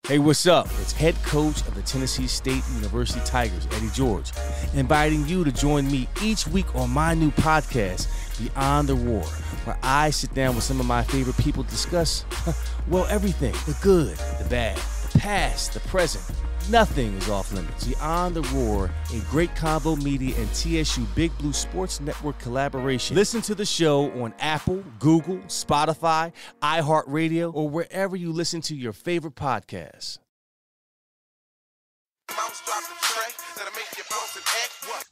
Hey, what's up? It's head coach of the Tennessee State University Tigers, Eddie George, inviting you to join me each week on my new podcast, Beyond the Roar, where I sit down with some of my favorite people to discuss, well, everything, the good, the bad, the past, the present. Nothing is off limits. Beyond the Roar, a great Combo Media and TSU Big Blue Sports Network collaboration. Listen to the show on Apple, Google, Spotify, iHeartRadio, or wherever you listen to your favorite podcasts.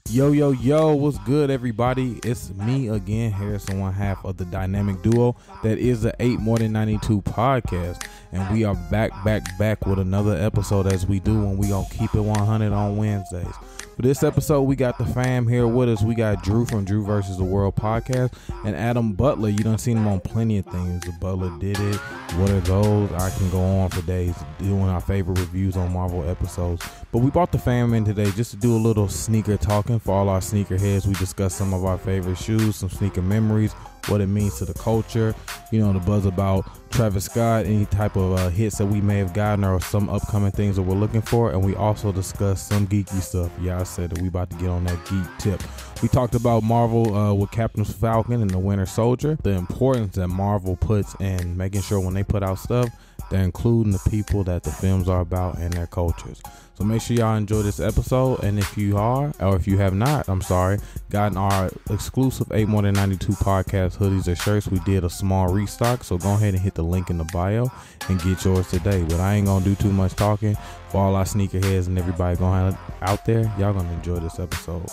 Yo, what's good, everybody? It's me again, Harrison, one half of the dynamic duo that is the 8 More Than 92 podcast. And we are back with another episode, as we do when we gonna keep it 100 on Wednesdays. For this episode, we got the fam here with us. We got Drew from Drew versus the World podcast and Adam Butler. You done seen him on plenty of things. The Butler did it. What are those? I can go on for days doing our favorite reviews on Marvel episodes. But we brought the fam in today just to do a little sneaker talking for all our sneaker heads. We discussed some of our favorite shoes, some sneaker memories, what it means to the culture, you know, the buzz about Travis Scott, any type of hits that we may have gotten or some upcoming things that we're looking for. And we also discussed some geeky stuff. Yeah, I said that we about to get on that geek tip. We talked about Marvel with Captain Falcon and the Winter Soldier, the importance that Marvel puts in making sure when they put out stuff, they're including the people that the films are about and their cultures. So make sure y'all enjoy this episode. And if you are, or if you have not, gotten our exclusive 8 More Than 92 podcast hoodies or shirts, we did a small restock. So go ahead and hit the link in the bio and get yours today. But I ain't going to do too much talking. For all our sneakerheads and everybody going out there, y'all going to enjoy this episode.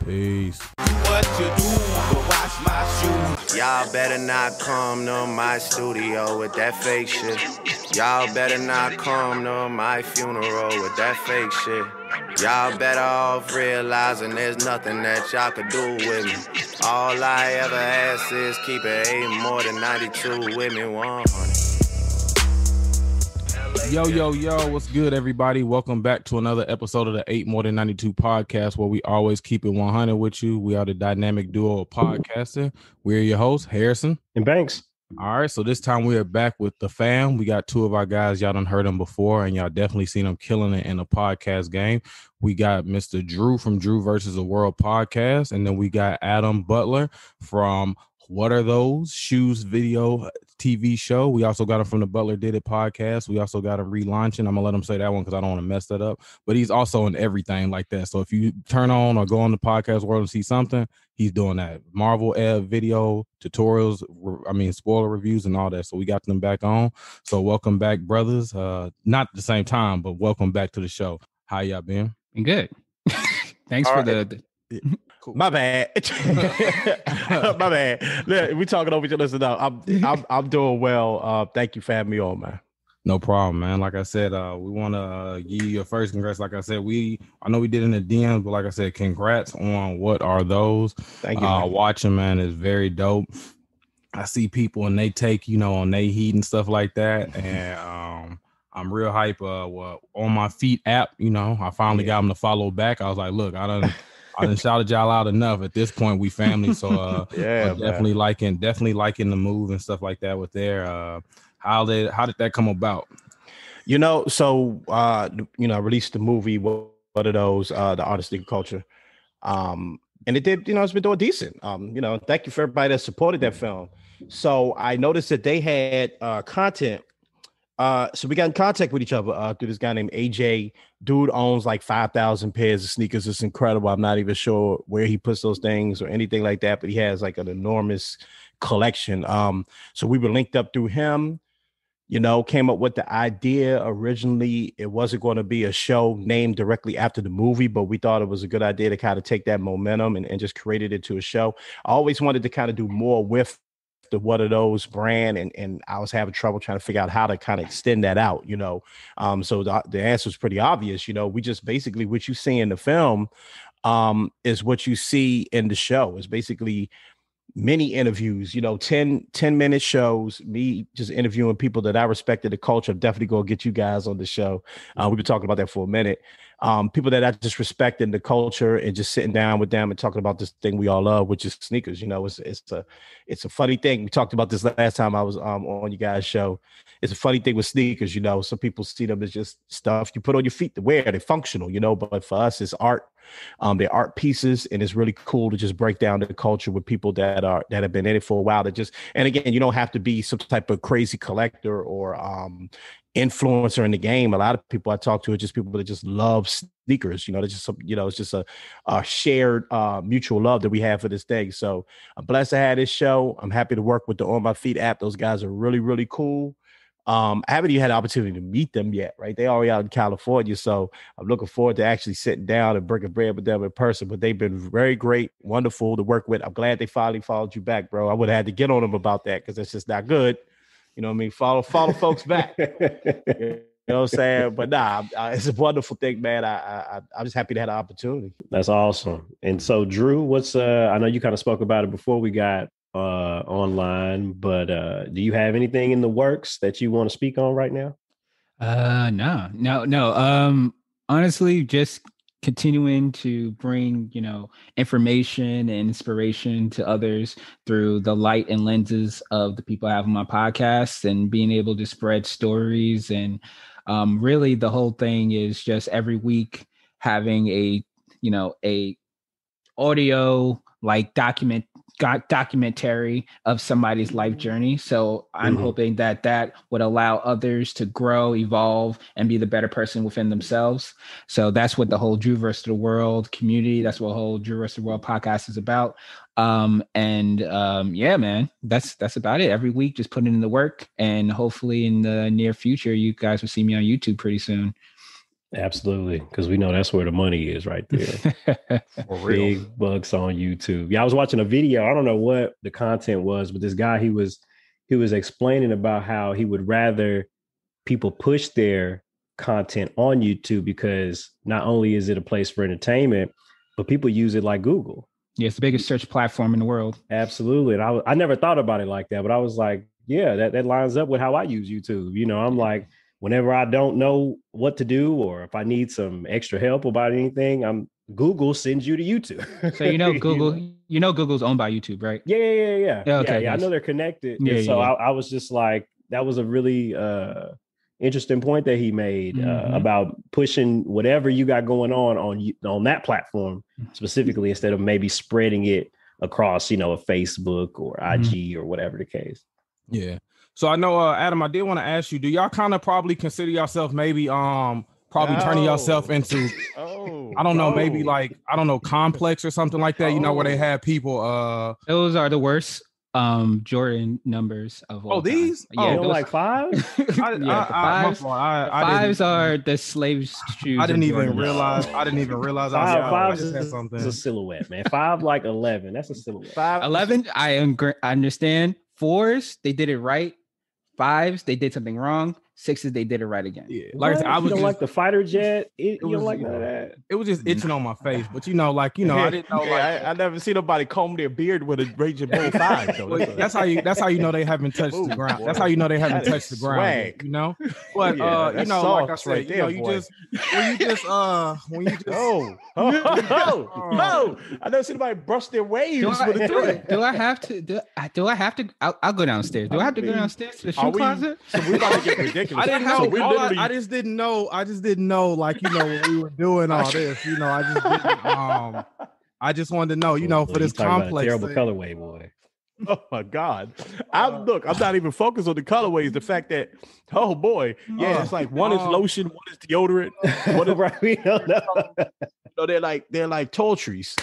Peace. What you do to wash my shoes? Y'all better not come to my studio with that fake shit. Y'all better not come to my funeral with that fake shit. Y'all better off realizing there's nothing that y'all could do with me. All I ever ask is keep it 8 More Than 92 with me 100. Yo, what's good, everybody? Welcome back to another episode of the 8 More Than 92 podcast, where we always keep it 100 with you. We are the dynamic duo of podcasting. We're your hosts, Harrison and Banks. All right, so this time we are back with the fam. We got two of our guys. Y'all done heard them before, and y'all definitely seen them killing it in the podcast game. We got Mr. Drew from Drew versus the World podcast, and then we got Adam Butler from What Are Those? Shoes video TV show. We also got him from the Butler Did It podcast. We also got him relaunching. I'm gonna let him say that one because I don't want to mess that up. But he's also in everything like that. So if you turn on or go on the podcast world and see something, he's doing that. Marvel video tutorials, spoiler reviews and all that. So we got them back on. So welcome back, brothers. Not at the same time, but welcome back to the show. How y'all been? Good. Thanks all for right. Cool. My bad. My bad. Look, we talking over each other. Listen, I'm doing well. Thank you for having me on, man. No problem, man. Like I said, we want to give you your first congrats. Like I said, I know we did in the DMs, but like I said, congrats on What Are Those? Thank you. Watching, man, is very dope. I see people and they take, on they heat and stuff like that, and I'm real hype. On my feet app, I finally got them to follow back. I was like, look, I done shouted y'all out enough. At this point, we family. So definitely liking the move and stuff like that with their how did that come about? I released the movie What Are Those? The Artist League Culture. And it did, it's been doing decent. Thank you for everybody that supported that film. So I noticed that they had content. So we got in contact with each other through this guy named AJ. Dude owns like 5,000 pairs of sneakers. It's incredible. I'm not even sure where he puts those things or anything like that, but he has like an enormous collection. So we were linked up through him, came up with the idea. Originally, it wasn't going to be a show named directly after the movie, but we thought it was a good idea to kind of take that momentum and just create it into a show. I always wanted to kind of do more with the What Are Those brand, and I was having trouble trying to figure out how to kind of extend that out, so the answer is pretty obvious. We just basically what you see in the film is what you see in the show. It's basically many interviews, 10-minute shows, me just interviewing people that I respected the culture. I'm definitely going to get you guys on the show. We've been talking about that for a minute. People that I just respect in the culture and just sitting down with them and talking about this thing we all love, which is sneakers. It's a funny thing. We talked about this last time I was on you guys' show. it's a funny thing with sneakers, you know, some people see them as just stuff you put on your feet to wear. They're functional, you know, but for us, it's art. They're art pieces, and it's really cool to just break down the culture with people that have been in it for a while. And again, you don't have to be some type of crazy collector or influencer in the game. A lot of people I talk to are just people that just love sneakers. You know, they're just it's just a shared mutual love that we have for this thing. So I'm blessed to have this show. I'm happy to work with the On My Feet app. Those guys are really, really cool. I haven't even had the opportunity to meet them yet, right? They already out in California. So I'm looking forward to actually sitting down and breaking bread with them in person. But they've been very great, wonderful to work with. I'm glad they finally followed you back, bro. I would have had to get on them about that because that's just not good. You know what I mean? Follow folks back. You know what I'm saying? But nah, it's a wonderful thing, man. I'm just happy to have the opportunity. That's awesome. And so, Drew, what's I know you kind of spoke about it before we got online, but do you have anything in the works that you want to speak on right now? No. Honestly, just continuing to bring, information and inspiration to others through the light and lenses of the people I have on my podcast, and being able to spread stories. And really the whole thing is just every week having a audio like documentary of somebody's life journey. So I'm hoping that would allow others to grow, evolve, and be the better person within themselves. So that's what the whole Drew versus the World community, that's what the whole Drew versus the World podcast is about. Yeah, man, that's about it. Every week, just putting in the work, and hopefully in the near future, you guys will see me on YouTube pretty soon. Absolutely, because we know that's where the money is right there. For real. Big bucks on YouTube. Yeah, I was watching a video. I don't know what the content was, but this guy, he was explaining about how he would rather people push their content on YouTube, because not only is it a place for entertainment, but people use it like Google. Yeah, it's the biggest search platform in the world. Absolutely. And I never thought about it like that, but I was like, yeah, that lines up with how I use YouTube. I'm like, whenever I don't know what to do, or if I need some extra help about anything, Google sends you to YouTube. So Google, Google's owned by YouTube, right? Yeah. Okay, yeah. I know they're connected. Yeah, so I was just like, that was a really interesting point that he made about pushing whatever you got going on that platform specifically, instead of maybe spreading it across, a Facebook or IG or whatever the case. Yeah. So I know, Adam, I did want to ask you, do y'all kind of probably consider yourself maybe turning yourself into, I don't know, maybe like, I don't know, Complex or something like that, where they have people. Those are the worst Jordan numbers of all time. These? Yeah, like five? Fives are the slave shoes. I didn't even realize. Five is a silhouette, man. 5 like 11. That's a silhouette. 11, I understand. 4s, they did it right. 5s, they did something wrong. 6s, they did it right again. Yeah, like I was don't like the fighter jet. You don't like none of that. It was just itching on my face, but I didn't know. I never see nobody comb their beard with a Raging Bull 5. Though. That's how you know they haven't touched the ground. Boy. That's how you know they haven't touched the ground. Swag. But like I said, right there, when you just I never see nobody brush their waves with a thread. Do I have to? I'll go downstairs. Do I have to go downstairs to the shoe closet? So we about to get ridiculous. I didn't know. I just didn't know. Like when we were doing all this. I just didn't. I just wanted to know. For this complex. Terrible colorway, boy. Oh my God! I'm not even focused on the colorways. The fact that, oh boy, it's like one is lotion, one is deodorant. Right? We don't know. They're like toiletries.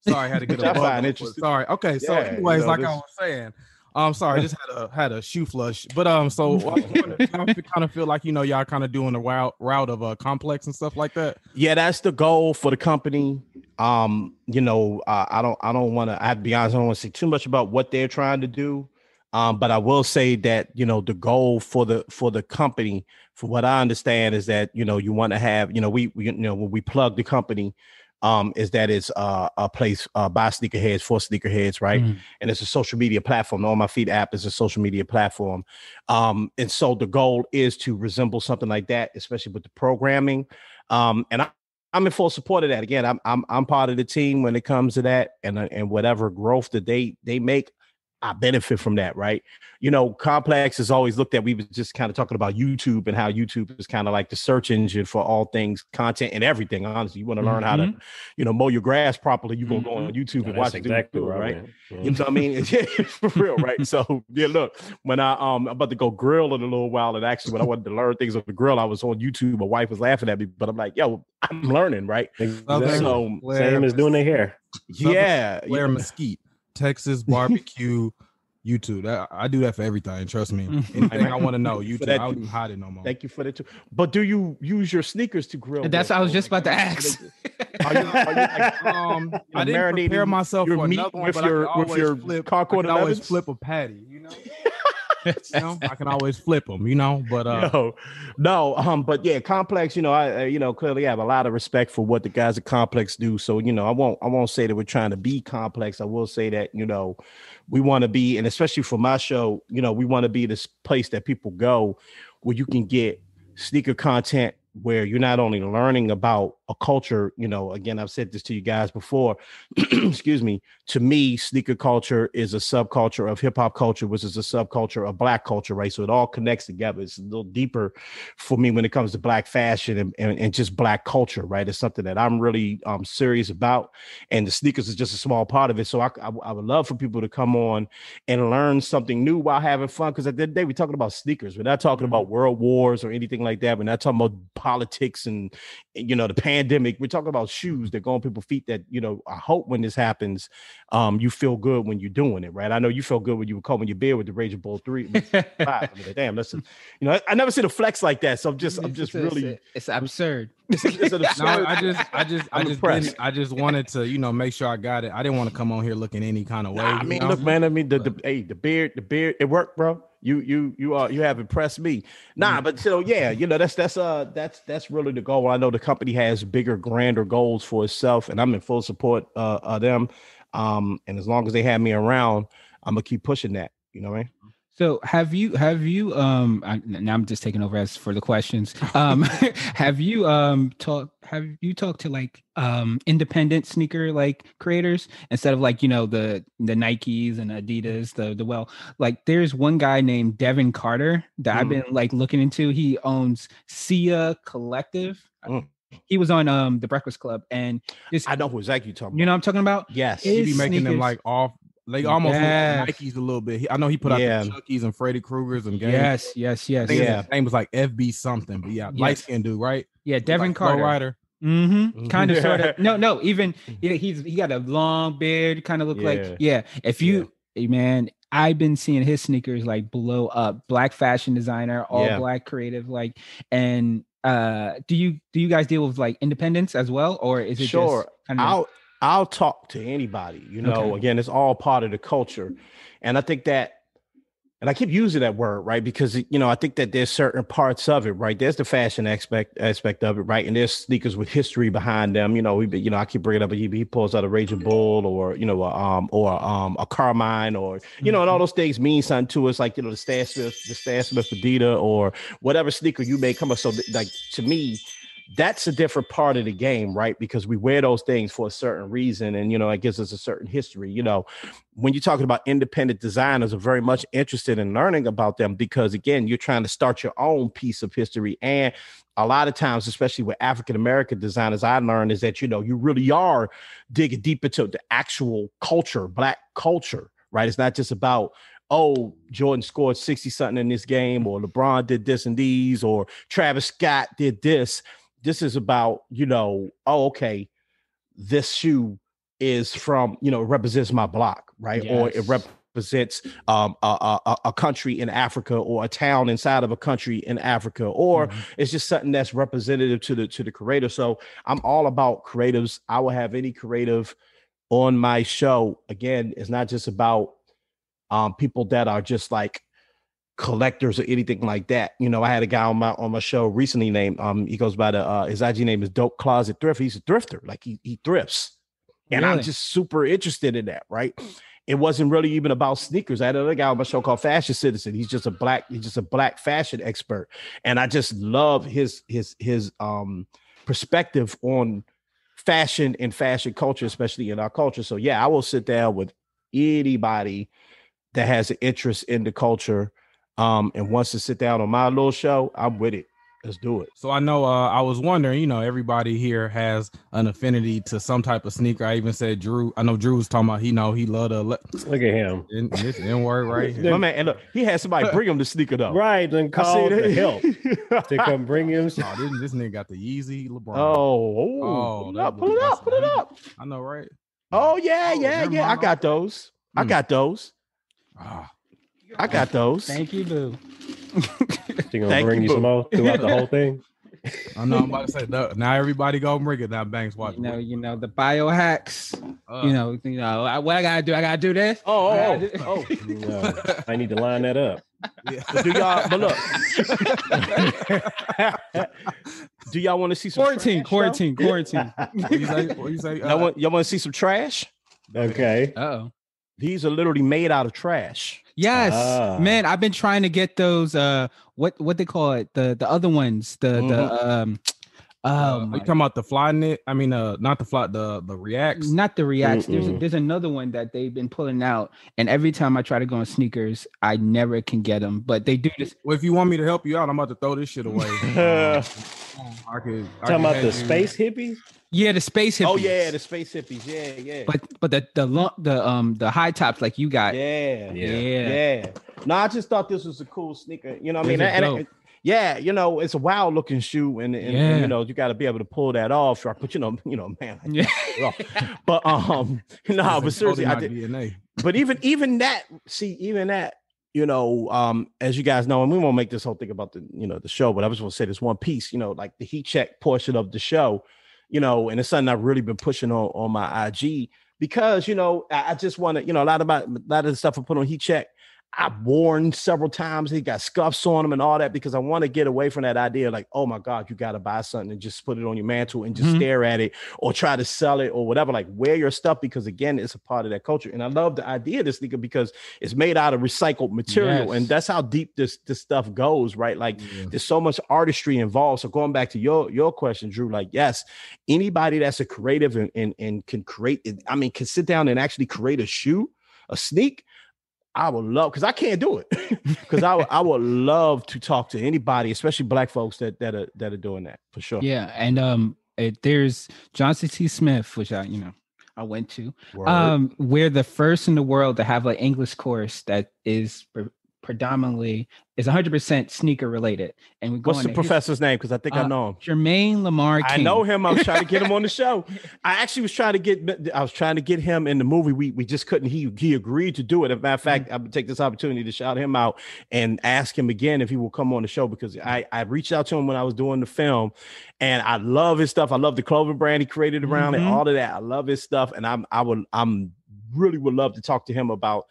Sorry, I had to get a bubble. Sorry. Okay. So, anyways, I was saying. I'm sorry, I just had a shoe flush, but so I kind of feel like y'all kind of doing the route of Complex and stuff like that. Yeah, that's the goal for the company. I don't want to. I have to be honest. I don't want to say too much about what they're trying to do, but I will say that the goal for the company, from what I understand, is that you want to have when we plug the company. Is that it's a place by sneakerheads for sneakerheads, right? And it's a social media platform. The On My Feet app is a social media platform, and so the goal is to resemble something like that, especially with the programming. And I'm in full support of that. Again, I'm part of the team when it comes to that, and whatever growth that they make, I benefit from that, right? You know, Complex is always looked at. We were just kind of talking about YouTube and how YouTube is kind of like the search engine for all things content and everything. Honestly, you want to learn how to, mow your grass properly, you're gonna go on YouTube and watch it. Exactly right? Yeah. You know what I mean? For real, right? So yeah, look, when I'm about to go grill in a little while, and actually when I wanted to learn things on the grill, I was on YouTube. My wife was laughing at me, but I'm like, yo, I'm learning, right? Exactly. So same as doing their hair. Yeah, Blair Mesquite, Texas barbecue. YouTube. I do that for everything. Trust me. Anything I want to know, YouTube. I don't even hide it no more. Thank you for that too. But do you use your sneakers to grill? That's what I was just about to ask. Are you like, I didn't prepare myself for another one, but with your Concord 11s? Always flip a patty, you know. I can always flip them, but but yeah, Complex, I clearly have a lot of respect for what the guys at Complex do. So, I won't say that we're trying to be Complex. I will say that, we want to be, and especially for my show, we want to be this place that people go where you can get sneaker content where you're not only learning about a culture, again, I've said this to you guys before, excuse me, to me, sneaker culture is a subculture of hip hop culture, which is a subculture of Black culture, right? So it all connects together. It's a little deeper for me when it comes to Black fashion and just Black culture, right? It's something that I'm really serious about. And the sneakers is just a small part of it. So I would love for people to come on and learn something new while having fun. Because at the end of the day, we're talking about sneakers. We're not talking about world wars or anything like that. We're not talking about politics and, the pandemic. We're talking about shoes that go on people's feet that, I hope when this happens, you feel good when you're doing it, right? I know you felt good when you were combing your beard with the Raging Bull 3. Damn, listen, I never see the flex like that. So I'm just really, it's absurd. No, I just wanted to, make sure I got it. I didn't want to come on here looking any kind of way. Look, man, the beard, it worked, bro. You have impressed me. But that's really the goal. I know the company has bigger, grander goals for itself, and I'm in full support of them. And as long as they have me around, I'm gonna keep pushing that. You know what I mean? So have you now I'm just taking over as for the questions. Have you talked to like independent sneaker like creators instead of like, the Nikes and Adidas, like there's one guy named Devin Carter that I've been like looking into. He owns Sia Collective. He was on the Breakfast Club, and I know who exactly you're talking about. You know what I'm talking about? Yes. He be making them like off. They almost look like Nikes a little bit. I know he put out the Chuckies and Freddy Kruegers and games. Yes. His name was like FB something, but light skinned dude, right? Yeah, Devin Carter. Rider. Kind of, sort of. No. Even he got a long beard, kind of look like. If you, man, I've been seeing his sneakers like blow up. Black fashion designer, all Black creative, like. And do you guys deal with like independents as well, or is it sure? Just kind of I'll talk to anybody, again, it's all part of the culture. And I think that, and I keep using that word, right? Because, I think that there's certain parts of it, right? There's the fashion aspect of it, right? And there's sneakers with history behind them. I keep bringing up, he pulls out a Raging Bull or a Carmine or, and all those things mean something to us, like, the Stan Smith Adidas or whatever sneaker you may come up. So like, to me, that's a different part of the game, right? Because we wear those things for a certain reason, and it gives us a certain history. When you're talking about independent designers, are very much interested in learning about them because, again, you're trying to start your own piece of history. And a lot of times, especially with African American designers, I learned is that you really are digging deep into the actual culture, Black culture, right? It's not just about, oh, Jordan scored 60 something in this game, or LeBron did this and these, or Travis Scott did this. This is about, okay, this shoe is from, it represents my block, right? Yes. Or it represents a country in Africa, or a town inside of a country in Africa, or it's just something that's representative to the creator. So I'm all about creatives. I will have any creative on my show. Again, it's not just about people that are just like collectors or anything like that. I had a guy on my show recently named he goes by his IG name is Dope Closet Thrift. He's a thrifter, like he thrifts. And really? I'm just super interested in that, right? It wasn't really even about sneakers. I had another guy on my show called Fashion Citizen. He's just a black fashion expert. And I just love his perspective on fashion and fashion culture, especially in our culture. So yeah, I will sit down with anybody that has an interest in the culture and wants to sit down on my little show, I'm with it. Let's do it. So I know I was wondering, you know, everybody here has an affinity to some type of sneaker. I even said Drew. I know Drew was talking about he loved to look at him. This N-word right here. My man, and look, he had somebody bring him the sneaker though. Right, then call to help to come bring him. Oh, this nigga got the Yeezy LeBron. Pull it up. I know, right? Oh yeah. I got those. I got those. Thank you, boo. She gonna bring you some more throughout the whole thing. I know. I'm about to say now everybody go bring it. Now Banks watch. You know the biohacks. What I gotta do? I gotta do this. I need to line that up. Yeah. Do y'all? But look, do y'all want to see some quarantine? What you say? Y'all want to see some trash? Okay. Oh, these are literally made out of trash. Yes, man. I've been trying to get those. What they call it? The other ones. Are you talking about the fly knit? I mean, not the fly, the reacts. Not the reacts. There's another one that they've been pulling out, and every time I try to go on sneakers, I never can get them. But they do this. Well, if you want me to help you out, I'm about to throw this shit away. Talking about the space hippies. Yeah, the space hippies. Oh yeah, the space hippies. Yeah. But the high tops like you got. Yeah. No, I just thought this was a cool sneaker. You know what I mean? You know, it's a wild looking shoe, and you know, you got to be able to pull that off. But you know, man. But but seriously, I did. DNA. But even that, you know, as you guys know, and we won't make this whole thing about the show, but I just want to say this one piece, you know, like the heat check portion of the show, you know, and it's something I've really been pushing on my IG because, you know, I just want to, you know, a lot of the stuff I put on heat check, I've worn several times. He got scuffs on them and all that because I want to get away from that idea like, oh my God, you got to buy something and just put it on your mantle and just stare at it or try to sell it or whatever. Like wear your stuff because again, it's a part of that culture. And I love the idea of this sneaker because it's made out of recycled material. And that's how deep this stuff goes, right? Like there's so much artistry involved. So going back to your question, Drew, like, yes, anybody that's a creative and can create it, I mean, can sit down and actually create a shoe, a sneak. I would love, because I can't do it, because I would love to talk to anybody, especially Black folks that are doing that for sure. Yeah, and there's Johnson T. Smith, which I went to. We're the first in the world to have an English course that is predominantly is 100% sneaker related. And we go. What's the professor's name? Because I think I know him. Jermaine Lamar King. I know him. I was trying to get him on the show. I actually was trying to get him in the movie. We just couldn't. He agreed to do it. As a matter of fact, I would take this opportunity to shout him out and ask him again if he will come on the show because I reached out to him when I was doing the film, and I love his stuff. I love the clothing brand he created around it, all of that. I love his stuff, and I'm really would love to talk to him about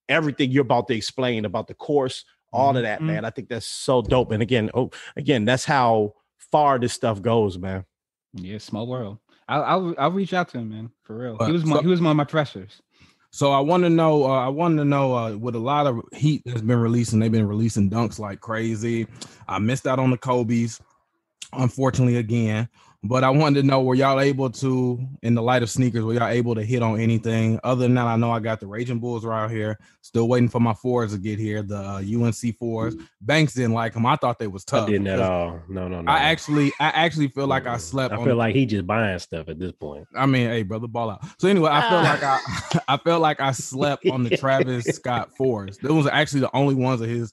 everything you're about to explain about the course, all of that, man. I think that's so dope. And again, that's how far this stuff goes, man. Yeah, small world. I'll reach out to him, man, for real. He was one of my professors. So I want to know, with a lot of heat that's been releasing, they've been releasing dunks like crazy. I missed out on the Kobe's, unfortunately, again. But I wanted to know, were y'all able to, in the light of sneakers, were y'all able to hit on anything? Other than that, I know I got the Raging Bulls right here. Still waiting for my fours to get here, the UNC fours. Banks didn't like them. I thought they was tough. I didn't at all. No. I actually feel like I slept. I feel like he just buying stuff at this point. I mean, hey, brother, ball out. So anyway, I felt like I slept on the Travis Scott fours. Those was actually the only ones of his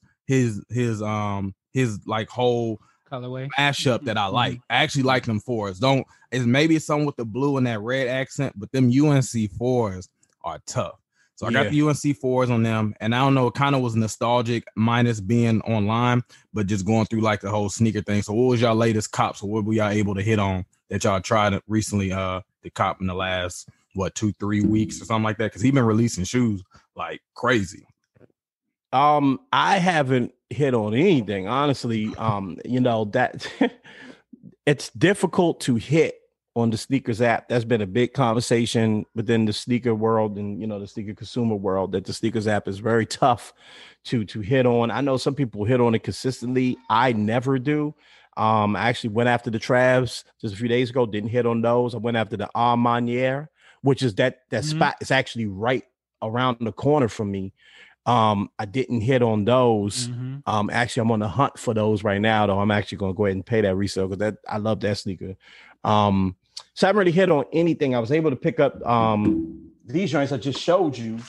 like whole colorway mashup that I like. I actually like them fours. It's maybe some with the blue and that red accent, but them UNC fours are tough. So I got the UNC fours on them, and I don't know, it kind of was nostalgic, minus being online, but just going through like the whole sneaker thing. So what was y'all latest cops, or what were y'all able to hit on that y'all tried recently to cop in the last 2-3 weeks or something like that? Because he's been releasing shoes like crazy. I haven't hit on anything, honestly. That it's difficult to hit on the sneakers app. That's been a big conversation within the sneaker world and the sneaker consumer world, that the sneakers app is very tough to hit on. I know some people hit on it consistently. I never do. I actually went after the Travs just a few days ago, didn't hit on those. I went after the Armanier, which is that spot is actually right around the corner from me. I didn't hit on those. Mm-hmm. Actually, I'm on the hunt for those right now, though. I'm actually going to go ahead and pay that resale because I love that sneaker. So I haven't really hit on anything. I was able to pick up these joints I just showed you,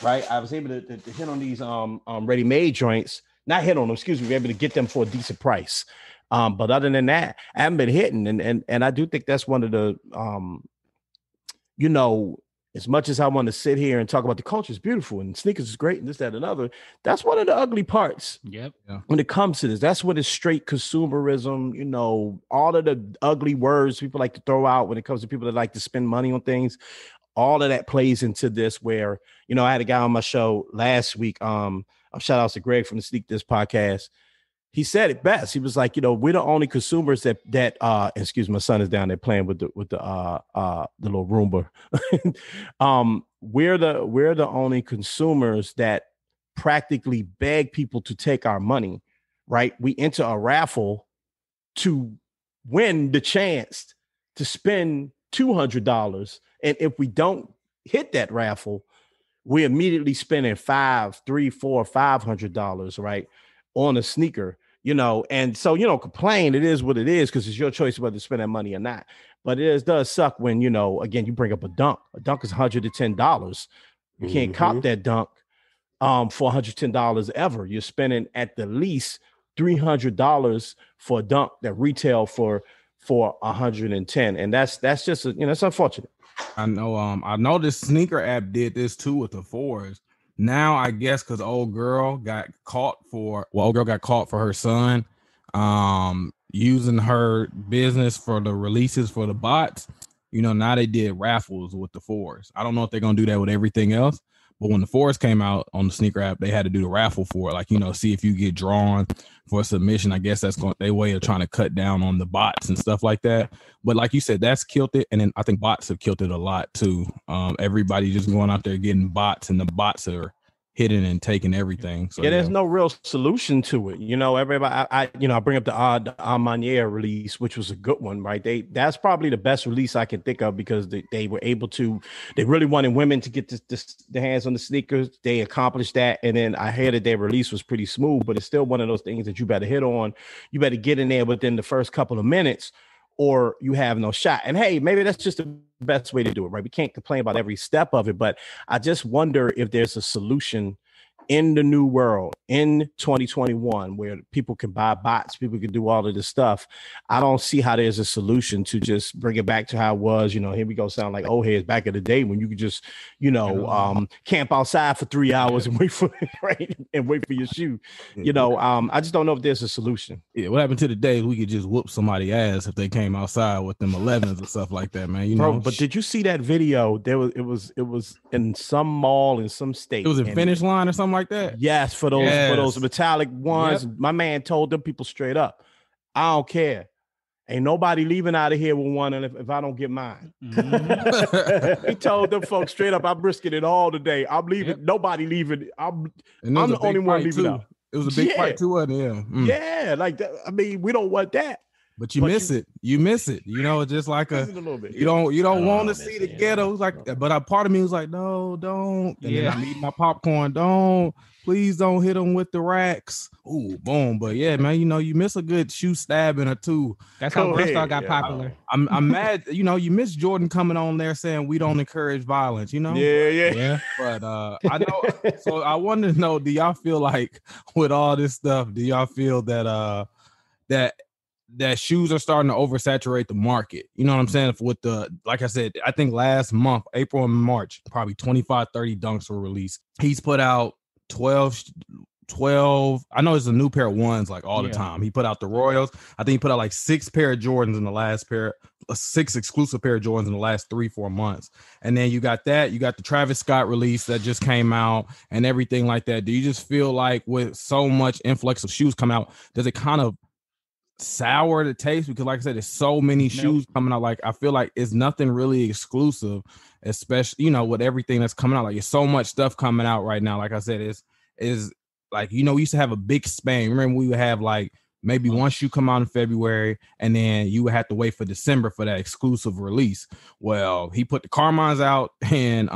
right? I was able to hit on these ready-made joints. Not hit on them, excuse me. We're able to get them for a decent price. But other than that, I haven't been hitting. And I do think that's one of the, as much as I want to sit here and talk about the culture is beautiful and sneakers is great and this, that, and other, that's one of the ugly parts. Yep. Yeah. When it comes to this, that's what is straight consumerism, all of the ugly words people like to throw out when it comes to people that like to spend money on things. All of that plays into this where, I had a guy on my show last week. Shout out to Greg from the Sneak This podcast. He said it best. He was like, we're the only consumers that excuse me, my son is down there playing with the little Roomba. We're the only consumers that practically beg people to take our money, right? We enter a raffle to win the chance to spend $200. And if we don't hit that raffle, we're immediately spending $500, $300, $400, $500, right, on a sneaker. And so complain. It is what it is because it's your choice whether to spend that money or not. But it does suck when again you bring up a dunk. A dunk is $110. You can't cop that dunk for $110 ever. You're spending at the least $300 for a dunk that retail for $110, and that's just it's unfortunate. I know this sneaker app did this too with the fours. Now I guess because old girl got caught for her son using her business for the releases for the bots. Now they did raffles with the fours. I don't know if they're gonna do that with everything else, but when the fours came out on the sneaker app, they had to do the raffle for it. See if you get drawn for a submission. I guess that's their way of trying to cut down on the bots and stuff like that. But like you said, that's killed it. And then I think bots have killed it a lot too. Everybody just going out there getting bots, and the bots are hitting and taking everything. So there's no real solution to it. Everybody, I bring up the Armanier release, which was a good one, right? That's probably the best release I can think of because they were able to, they really wanted women to get the hands on the sneakers. They accomplished that. And then I heard that their release was pretty smooth, but it's still one of those things that you better hit on. You better get in there within the first couple of minutes or you have no shot. And hey, maybe that's just the best way to do it, right? We can't complain about every step of it, but I just wonder if there's a solution in the new world in 2021 where people can buy bots, people can do all of this stuff. I don't see how there's a solution to just bring it back to how it was. Here we go, sound like old heads back in the day when you could just, camp outside for 3 hours and wait for right and wait for your shoe. I just don't know if there's a solution. Yeah, what happened to the days we could just whoop somebody's ass if they came outside with them 11s and stuff like that, man. Bro, but did you see that video? It was in some mall in some state. It was in Finish Line or something like that. Yes, for those metallic ones. Yep. My man told them people straight up, I don't care. Ain't nobody leaving out of here with one if I don't get mine. Mm-hmm. He told them folks straight up, I'm risking it all today. I'm leaving. Yep. Nobody leaving. I'm the only one leaving out. It was a big fight too, wasn't it? Yeah. Mm. Yeah, like that. I mean, we don't want that. But you miss it. You miss it. It's just like a little bit. You don't want to see the ghettos but a part of me was like, no, don't. And then I'm eating my popcorn. Please don't hit them with the racks. Ooh, boom. But yeah, man, you miss a good shoe stabbing or two. That's how Buzzsprout got popular. I'm mad. You miss Jordan coming on there saying we don't encourage violence, Yeah. But I know. So I wanted to know, do y'all feel like with all this stuff, do y'all feel that that shoes are starting to oversaturate the market? You know what I'm saying? With like I said, I think last month, April and March, probably 25, 30 dunks were released. He's put out 12. I know it's a new pair of ones like all the time. He put out the Royals. I think he put out like 6 pair of Jordans in the last 6 exclusive pair of Jordans in the last 3-4 months. And then you got the Travis Scott release that just came out and everything like that. Do you just feel like with so much influx of shoes come out, does it kind of sour the taste? Because like I said, there's so many shoes coming out. Like I feel like it's nothing really exclusive, especially with everything that's coming out. Like there's so much stuff coming out right now. Like I said, is like we used to have a big span. Remember, we would have like maybe one shoe come out in February, and then you would have to wait for December for that exclusive release. Well, he put the Carmines out in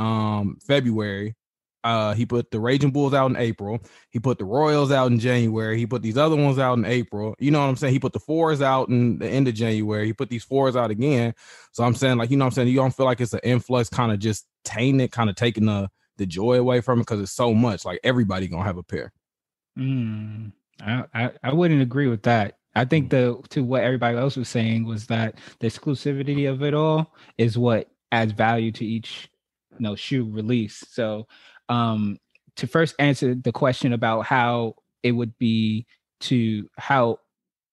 February, He put the Raging Bulls out in April. He put the Royals out in January. He put these other ones out in April. You know what I'm saying? He put the fours out in the end of January. He put these fours out again. So I'm saying, like, you know what I'm saying? You don't feel like it's an influx kind of just tainting it, kind of taking the joy away from it because it's so much. Like, everybody gonna have a pair. I wouldn't agree with that. I think to what everybody else was saying was that the exclusivity of it all is what adds value to each shoe release. So to first answer the question about how it would be how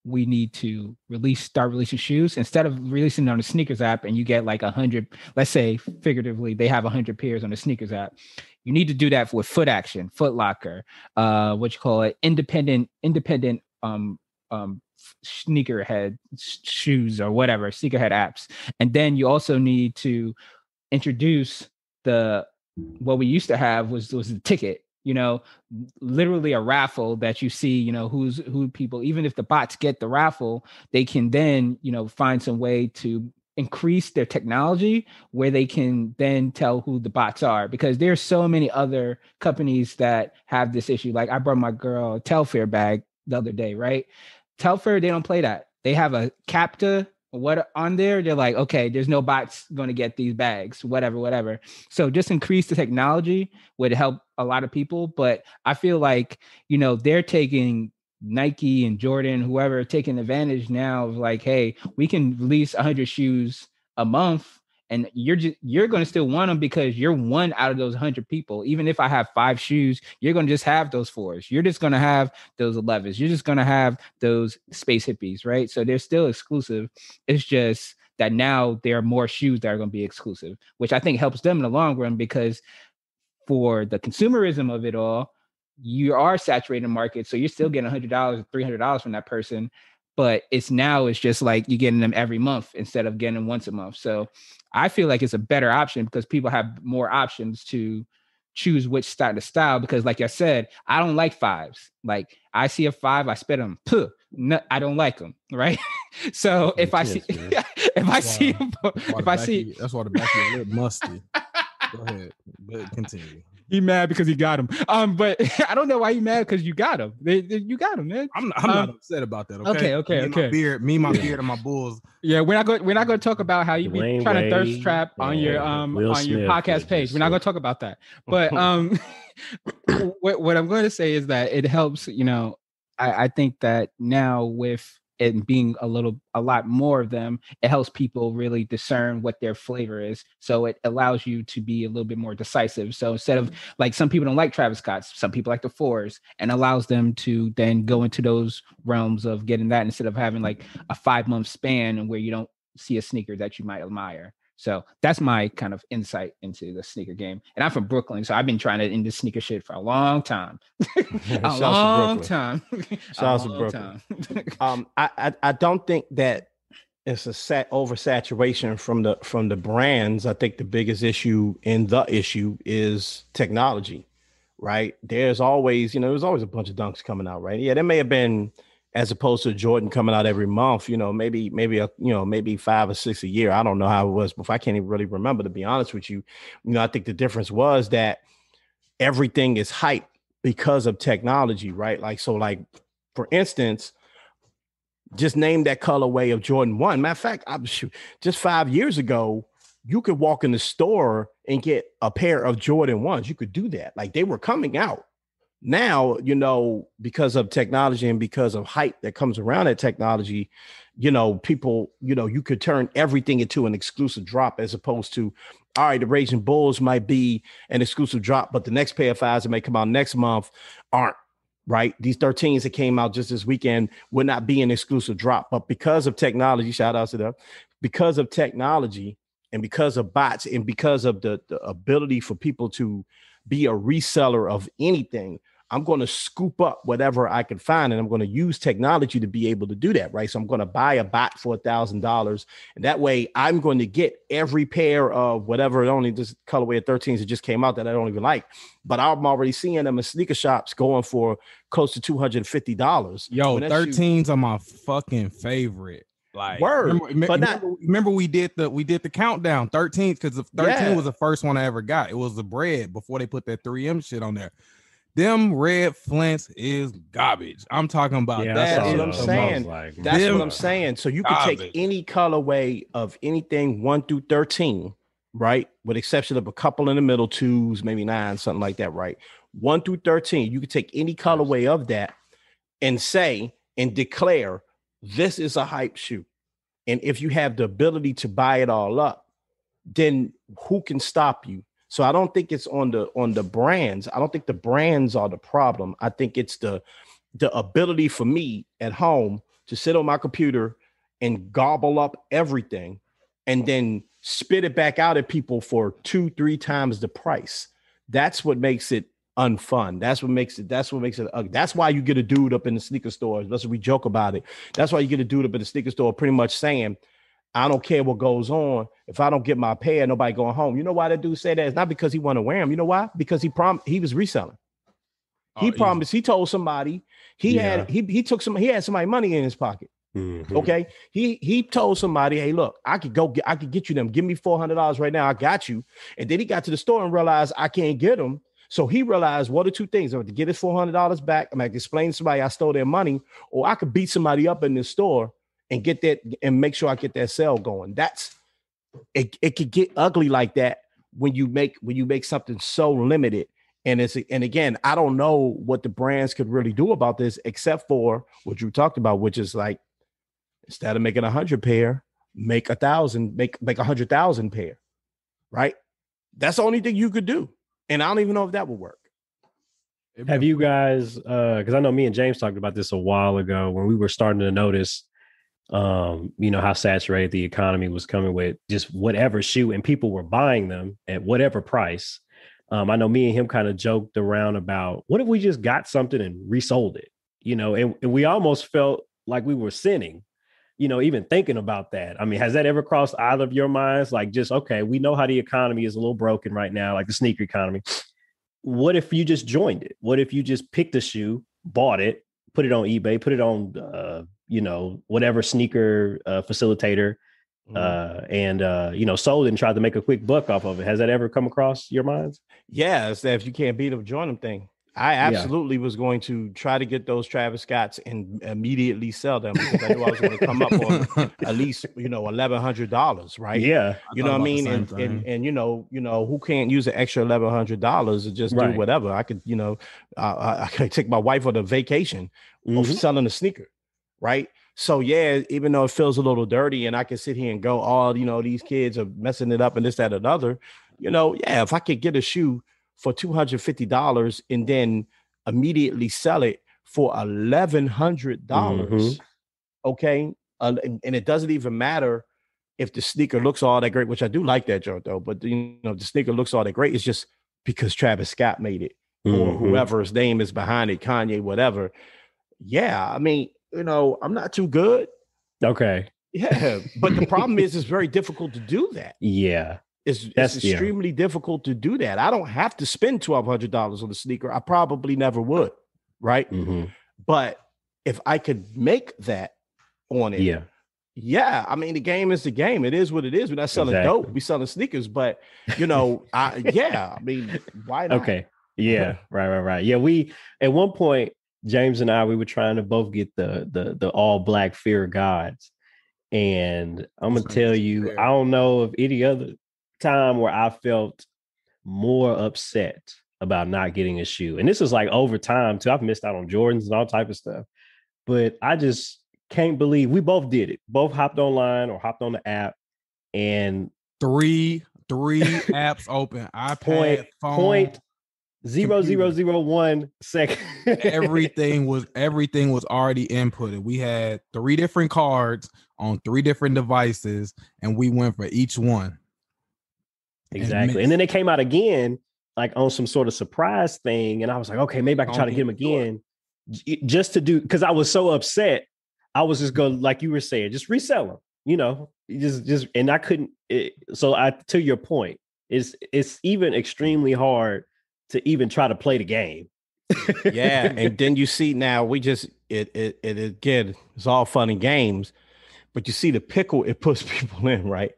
we need to start releasing shoes, instead of releasing it on the sneakers app and you get like 100, let's say figuratively they have 100 pairs on the sneakers app, you need to do that with Foot Action, Foot Locker, independent sneakerhead shoes or whatever, sneakerhead apps. And then you also need to introduce what we used to have was the ticket, literally a raffle that you see, who people, even if the bots get the raffle, they can then, find some way to increase their technology where they can then tell who the bots are, because there's so many other companies that have this issue. Like, I brought my girl a Telfair bag the other day, right? Telfair, they don't play that. They have a CAPTCHA on there. They're like, okay, there's no bots going to get these bags, whatever. So just increase the technology would help a lot of people. But I feel like, they're taking Nike and Jordan, whoever, taking advantage now of like, hey, we can release 100 shoes a month, and you're going to still want them because you're one out of those 100 people. Even if I have 5 shoes, you're going to just have those 4s. You're just going to have those 11s. You're just going to have those Space Hippies, right? So they're still exclusive. It's just that now there are more shoes that are going to be exclusive, which I think helps them in the long run, because for the consumerism of it all, you are saturating the market. So you're still getting $100, $300 from that person. But it's just like you're getting them every month instead of getting them once a month. So I feel like it's a better option because people have more options to choose which style. Because like I said, I don't like 5s. Like, I see a 5, I spit them. No, I don't like them. Right. So if I see that's why the back of your lip musty. Go ahead, but continue. He mad because he got him. But I don't know why he mad, because you got him. You got him, man. I'm not upset about that. Okay. My beard, and my Bulls. Yeah, we're not going to talk about how you be trying to thirst trap on your podcast page. We're not going to talk about that. But what I'm going to say is that it helps. I think that now with it being a lot more of them, it helps people really discern what their flavor is. So it allows you to be a little bit more decisive. So instead of, like, some people don't like Travis Scott's, some people like the 4s, and allows them to then go into those realms of getting that instead of having like a 5-month span where you don't see a sneaker that you might admire. So that's my kind of insight into the sneaker game. And I'm from Brooklyn, so I've been trying to in this sneaker shit for a long time. a long time. Shout out to Brooklyn. I don't think that it's a oversaturation from the brands. I think the biggest issue is technology, right? There's always a bunch of dunks coming out, right? Yeah, there may have been, as opposed to Jordan coming out every month, maybe 5 or 6 a year. I don't know how it was before. I can't even really remember, to be honest with you. I think the difference was that everything is hype because of technology, right? Like, for instance, just name that colorway of Jordan 1. Matter of fact, just 5 years ago, you could walk in the store and get a pair of Jordan 1s. You could do that. Like, they were coming out. Now, because of technology and because of hype that comes around that technology, people, you could turn everything into an exclusive drop, as opposed to, all right, the Raging Bulls might be an exclusive drop, but the next pair of 5s that may come out next month aren't, right? These 13s that came out just this weekend would not be an exclusive drop. But because of technology, shout out to them, because of technology and because of bots and because of the ability for people to be a reseller of anything, I'm going to scoop up whatever I can find, and I'm going to use technology to be able to do that, right? So I'm going to buy a bot for $1,000, and that way I'm going to get every pair of whatever, only this colorway of 13s that just came out that I don't even like, but I'm already seeing them in sneaker shops going for close to $250. Yo, 13s are my fucking favorite. Like, Word. remember we did the countdown 13 because the 13 was the first one I ever got. It was the bread before they put that 3M shit on there. Them red Flints is garbage. I'm talking about that. That's what I'm saying. That's what I'm Like, saying. So you can take any colorway of anything 1 through 13, right? With exception of a couple in the middle, 2s, maybe 9, something like that, right? 1 through 13, you can take any colorway of that and say and declare this is a hype shoe. And if you have the ability to buy it all up, then who can stop you? So I don't think it's on the brands. I don't think the brands are the problem. I think it's the ability for me at home to sit on my computer and gobble up everything and then spit it back out at people for 2-3 times the price. That's what makes it unfun. That's what makes it ugly. That's why you get a dude up in the sneaker store. Let's we joke about it. That's why you get a dude up in the sneaker store pretty much saying, I don't care what goes on. If I don't get my pair, nobody going home. You know why that dude said that? It's not because he want to wear them. You know why? Because he was reselling. He promised. He told somebody he had somebody money in his pocket. Mm-hmm. Okay. He told somebody, hey, look, I could get you them. Give me $400 right now. I got you. And then he got to the store and realized I can't get them. So he realized one or two things. I have to get his $400 back. I'm going to explain to somebody I stole their money, or I could beat somebody up in this store and get that and make sure I get that sale going. It could get ugly like that when you make something so limited. And again, I don't know what the brands could really do about this, except for what you talked about, which is like, instead of making 100 pair, make 1,000, make 100,000 pair, right? That's the only thing you could do. And I don't even know if that would work. Have you guys, because I know me and James talked about this a while ago when we were starting to notice, how saturated the economy was coming with just whatever shoe, and people were buying them at whatever price. I know me and him kind of joked around about, what if we just got something and resold it, and we almost felt like we were sinning, even thinking about that. I mean, has that ever crossed either of your minds? Like, just, okay, we know how the economy is a little broken right now, like the sneaker economy. What if you just joined it? What if you just picked a shoe, bought it, put it on eBay, put it on, whatever sneaker facilitator, and sold it and tried to make a quick buck off of it? Has that ever come across your minds? Yeah, it's that if you can't beat them, join them thing. I absolutely was going to try to get those Travis Scotts and immediately sell them, because I knew I was going to come up on at least, $1,100, right? Yeah. You know what I mean? And who can't use an extra $1,100 to just do whatever? I could, I could take my wife on a vacation of selling a sneaker, right? So yeah, even though it feels a little dirty and I can sit here and go, these kids are messing it up and this, that, and another, if I could get a shoe for $250 and then immediately sell it for $1,100. Okay. And it doesn't even matter if the sneaker looks all that great, which I do like that joke though, but the sneaker looks all that great. It's just because Travis Scott made it, or whoever's name is behind it, Kanye, whatever. Yeah. I mean, I'm not too good. Okay. Yeah. But the problem is, it's very difficult to do that. Yeah. It's extremely difficult to do that. I don't have to spend $1,200 on the sneaker. I probably never would, right? Mm-hmm. But if I could make that on it, I mean, the game is the game. It is what it is. We're not selling dope. We're selling sneakers. But I mean, why not? Okay. Yeah. Right. Yeah. We at one point, James and I, we were trying to both get the all black Fear of Gods, and I'm gonna tell you, I don't know of any other time where I felt more upset about not getting a shoe. And this is like over time too. I've missed out on Jordans and all type of stuff, but I just can't believe we both did it. Both hopped online or hopped on the app, and three apps open. iPad, phone, 0.0001 second. everything was already inputted. We had 3 different cards on 3 different devices, and we went for each one. Exactly. And then they came out again, like on some sort of surprise thing. And I was like, okay, maybe I can try to get them again just to do, because I was so upset. I was just going, like you were saying, just resell them, just, and I couldn't. To your point, it's even extremely hard to even try to play the game. Yeah. And then you see now it again, it's all fun and games. But you see the pickle, it puts people in, right?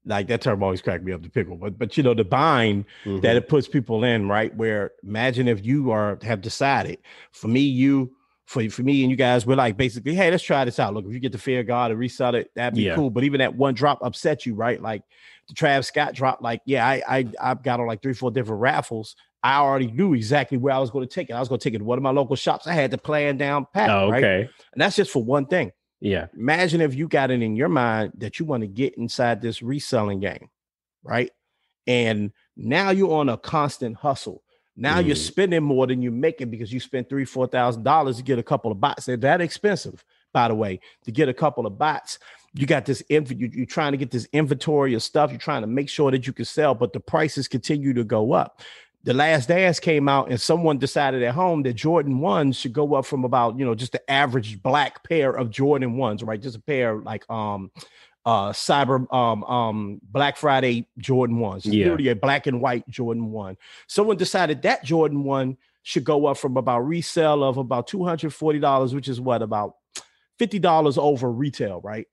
Like that term always cracked me up, the pickle. But you know, the bind that it puts people in, right? Where imagine if you have decided, for me and you guys, we're like basically, hey, let's try this out. Look, if you get the Fear God and resell it, that'd be cool. But even that one drop upset you, right? Like the Travis Scott drop, like, I've got on like 3-4 different raffles. I already knew exactly where I was going to take it. I was going to take it to one of my local shops. I had the plan down pat, right? And that's just for one thing. Yeah. Imagine if you got it in your mind that you want to get inside this reselling game, right? And now you're on a constant hustle. Now you're spending more than you're making because you spent $3,000-$4,000 to get a couple of bots. They're that expensive, by the way, to get a couple of bots. You got this, you're trying to get this inventory of stuff. You're trying to make sure that you can sell, but the prices continue to go up. The Last Dance came out and someone decided at home that Jordan 1s should go up from about, just the average black pair of Jordan 1s, right? Just a pair like Black Friday Jordan 1s. Literally a black and white Jordan 1. Someone decided that Jordan 1 should go up from about resale of about $240, which is what, about $50 over retail, right?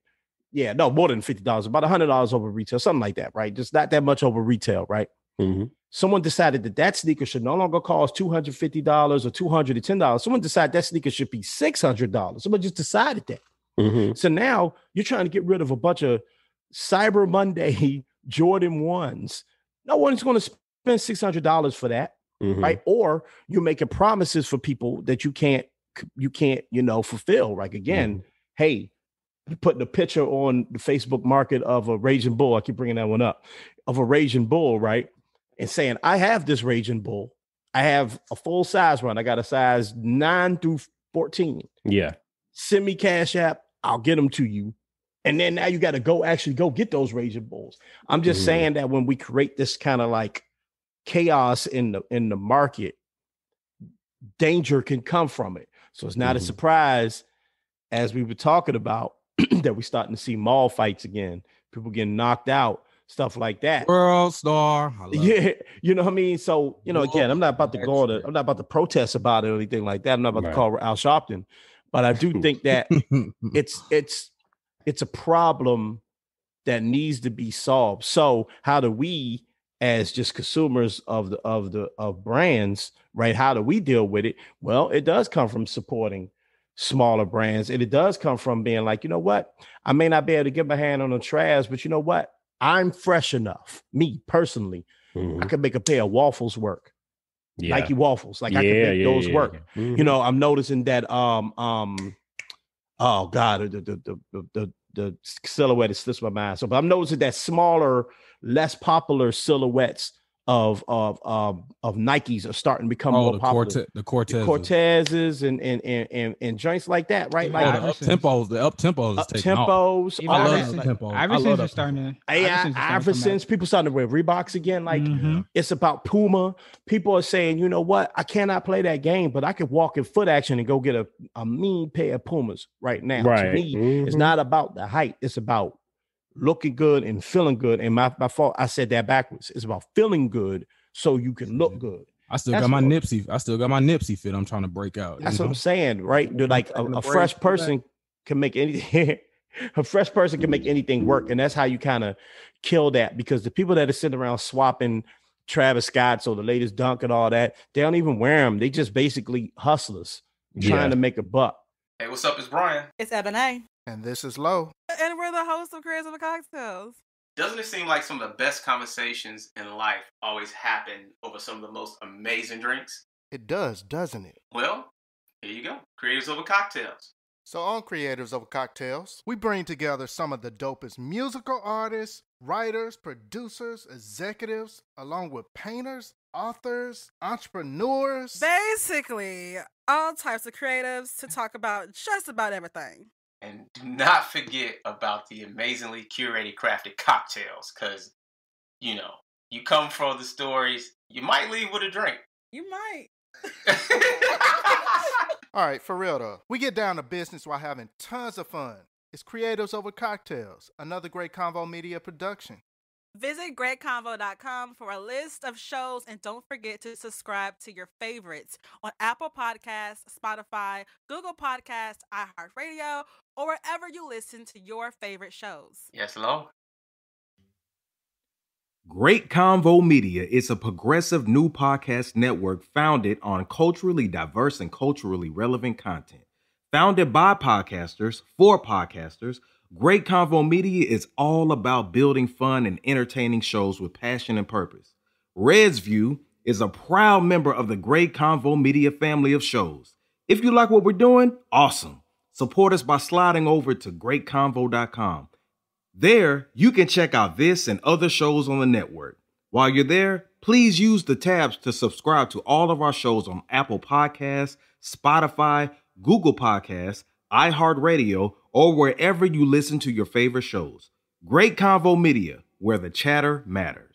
Yeah, no, more than $50, about $100 over retail, something like that, right? Just not that much over retail, right? Someone decided that sneaker should no longer cost $250 or $210. Someone decided that sneaker should be $600. Someone just decided that. So now you're trying to get rid of a bunch of Cyber Monday Jordan 1s. No one's going to spend $600 for that, right? Or you're making promises for people that you can't, fulfill. Like again, hey, putting a picture on the Facebook market of a Raging Bull. I keep bringing that one up, of a Raging Bull, right? And saying, I have this Raging Bull. I have a full size run. I got a size 9 through 14. Yeah. Send me Cash App. I'll get them to you. And then now you got to go get those Raging Bulls. I'm just saying that when we create this kind of like chaos in the market, danger can come from it. So it's not a surprise, as we were talking about, that we're starting to see mall fights again, people getting knocked out, stuff like that. World Star. Yeah, you know what I mean? So, again, I'm not about to protest about it or anything like that. I'm not about to call Al Sharpton, but I do think that it's a problem that needs to be solved. So how do we, as just consumers of brands, right? How do we deal with it? Well, it does come from supporting smaller brands, and it does come from being like, you know what? I may not be able to get my hand on the trash, but you know what? I'm fresh enough. Me personally, I could make a pair of waffles work. Nike waffles. Like I can make those work. I'm noticing that oh God, the silhouette slips my mind. So, but I'm noticing that smaller, less popular silhouettes of Nikes are starting to become more popular. The Cortezes and joints like that, right? Like the up tempos. Iversons are starting to. Iversons, people starting to wear Reeboks again. Like it's about Puma. People are saying, you know what? I cannot play that game, but I can walk in foot action and go get a mean pair of Pumas right now. To me, it's not about the height. It's about looking good and feeling good. And my fault, I said that backwards. It's about feeling good so you can look good. I still got my Nipsey fit. I'm trying to break out. That's what I'm saying, right? Like a fresh person can make anything. A fresh person can make anything work, and that's how you kind of kill that. Because the people that are sitting around swapping Travis Scott's or the latest Dunk and all that, they don't even wear them. They just basically hustlers trying to make a buck. Hey, what's up? It's Brian. It's Ebony. And this is Lo. And we're the hosts of Creators Over Cocktails. Doesn't it seem like some of the best conversations in life always happen over some of the most amazing drinks? It does, doesn't it? Well, here you go. Creators Over Cocktails. So on Creators Over Cocktails, we bring together some of the dopest musical artists, writers, producers, executives, along with painters, authors, entrepreneurs. Basically, all types of creatives to talk about just about everything. And do not forget about the amazingly curated, crafted cocktails, because, you come for the stories, you might leave with a drink. You might. All right, for real though, we get down to business while having tons of fun. It's Creators Over Cocktails, another great Convo Media production. Visit greatconvo.com for a list of shows, and don't forget to subscribe to your favorites on Apple Podcasts, Spotify, Google Podcasts, iHeartRadio, or wherever you listen to your favorite shows. Yes, Lord. Great Convo Media is a progressive new podcast network founded on culturally diverse and culturally relevant content. Founded by podcasters for podcasters, Great Convo Media is all about building fun and entertaining shows with passion and purpose. Red's View is a proud member of the Great Convo Media family of shows. If you like what we're doing, awesome. Support us by sliding over to greatconvo.com. There, you can check out this and other shows on the network. While you're there, please use the tabs to subscribe to all of our shows on Apple Podcasts, Spotify, Google Podcasts, iHeartRadio, or wherever you listen to your favorite shows. Great Convo Media, where the chatter matters.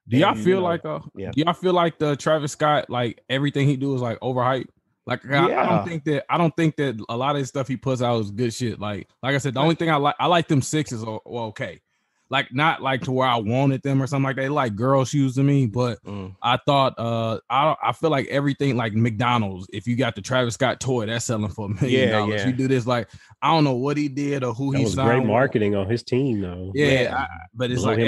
Do y'all feel like do y'all feel like the Travis Scott, like everything he do is like overhyped? Like I don't think that a lot of the stuff he puts out is good shit. Like I said, the only thing I like them sixes are okay. Like not like to where I wanted them or something like that. They like girl shoes to me, but I thought I feel like everything like McDonald's, if you got the Travis Scott toy, that's selling for $1 million. Yeah. You do this, like I don't know what he did or who he signed. Great marketing on his team though. Yeah, but it's like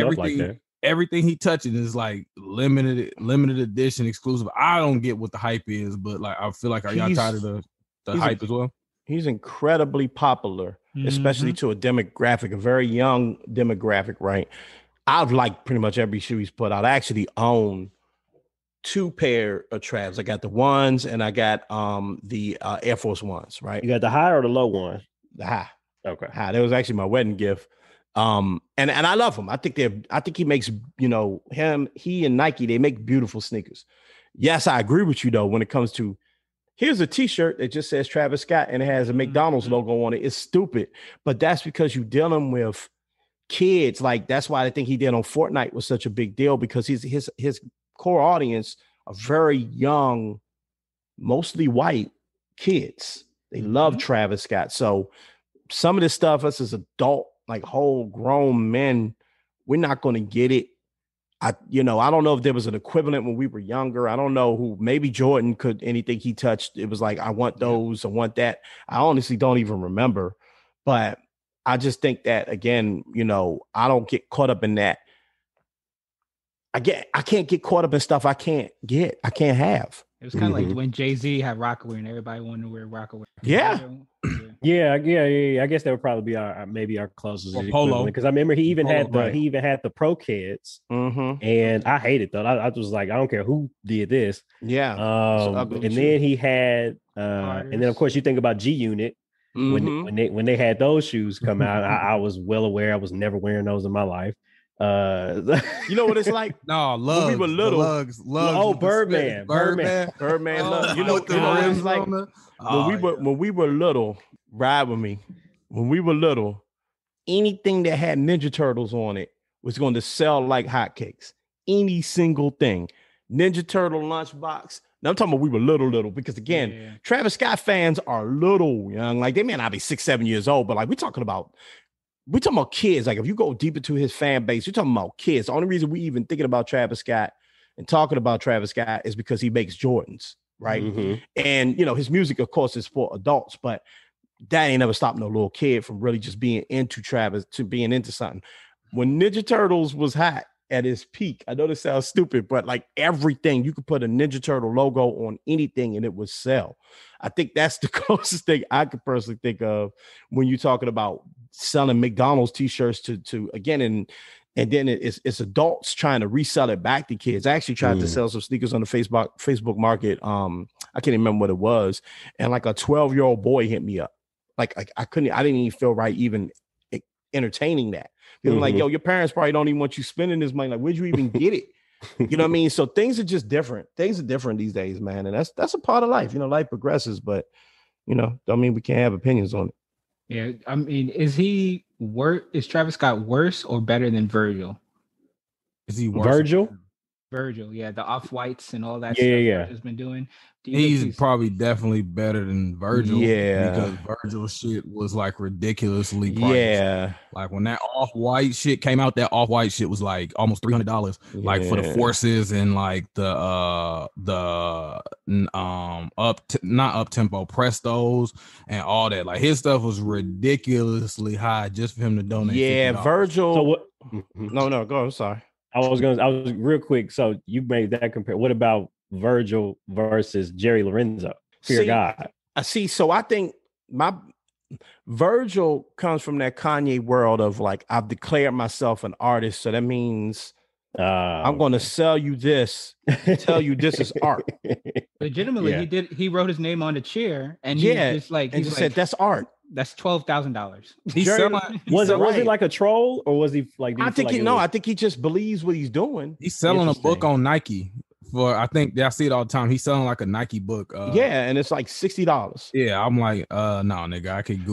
everything he touches is like limited edition exclusive. I don't get what the hype is, but like I feel like are y'all tired of the hype as well? He's incredibly popular, especially to a demographic, a very young demographic, right? I've liked pretty much every shoe he's put out. I actually own 2 pair of Travs. I got the ones and I got the Air Force Ones, right? You got the high or the low one? The high. Okay. High. That was actually my wedding gift. And I love him. I think he makes, he and Nike, they make beautiful sneakers. Yes, I agree with you though, when it comes to here's a t-shirt that just says Travis Scott and it has a McDonald's logo on it. It's stupid, but that's because you're dealing with kids. Like that's why I think he did on Fortnite was such a big deal, because his core audience are very young, mostly white kids. They love Travis Scott. So some of this stuff, us as adult, like whole grown men, we're not going to get it. I don't know if there was an equivalent when we were younger. I don't know who, maybe Jordan could, anything he touched, it was like, I want those, I want that. I honestly don't even remember, but I just think that again, I don't get caught up in that. I can't get caught up in stuff I can't have. It was kind of like when Jay-Z had Rockaway and everybody wanted to wear Rockaway. Yeah. Yeah. I guess that would probably be our closest polo, because I remember he even had the Pro Kids, and I hate it though. I was like, I don't care who did this. Yeah. And then he had, and then of course you think about G Unit when they had those shoes come out. I was well aware I was never wearing those in my life. You know what it's like? No, Lugs, when we were little. Lugs. Oh, Birdman. Lugs. You know what it's like? When we were little, ride with me. When we were little, anything that had Ninja Turtles on it was going to sell like hotcakes. Any single thing. Ninja Turtle lunchbox. Now I'm talking about we were little, because again, Travis Scott fans are little young. Like they may not be 6-7 years old, but like we're talking about kids. Like if you go deep into his fan base, you're talking about kids. The only reason we even thinking about Travis Scott and talking about Travis Scott is because he makes Jordans, right? And his music, of course, is for adults, but that ain't never stopped no little kid from really just being into Travis, to being into something. When Ninja Turtles was hot at its peak, I know this sounds stupid, but like everything, you could put a Ninja Turtle logo on anything and it would sell. I think that's the closest thing I could personally think of when you're talking about selling McDonald's t-shirts to again, and then it's adults trying to resell it back to kids. I actually tried to sell some sneakers on the Facebook market. I can't remember what it was. And like a 12-year-old boy hit me up. Like I didn't even feel right even entertaining that. Because I'm like, yo, your parents probably don't even want you spending this money. Like, where'd you even get it? You know what I mean? So things are just different. Things are different these days, man. And that's a part of life. Life progresses, but don't mean we can't have opinions on it. Yeah, I mean, is Travis Scott worse or better than Virgil? Is he worse? Virgil? Virgil, yeah, the off-whites and all that Yeah, stuff yeah. Virgil's been doing. Do you think He's probably definitely better than Virgil. Yeah. Because Virgil's shit was like ridiculously priced. Yeah. Like when that off-white shit came out, that off-white shit was like almost $300. Like for the forces and like the not up-tempo prestos and all that. Like his stuff was ridiculously high just for him to donate. Yeah, $50. Virgil. So what? No, go. I'm sorry. I was real quick. So you made that compare. What about Virgil versus Jerry Lorenzo? Fear God. I see. So I think my Virgil comes from that Kanye world of like, I've declared myself an artist. So that means I'm going to sell you this, tell you this is art. legitimately he wrote his name on the chair and said that's art. That's $12,000. Was it like a troll or was he like? I think he just believes what he's doing. He's selling a book on Nike for, I think I see it all the time. He's selling like a Nike book. And it's like $60. Yeah, I'm like, no, nigga, I could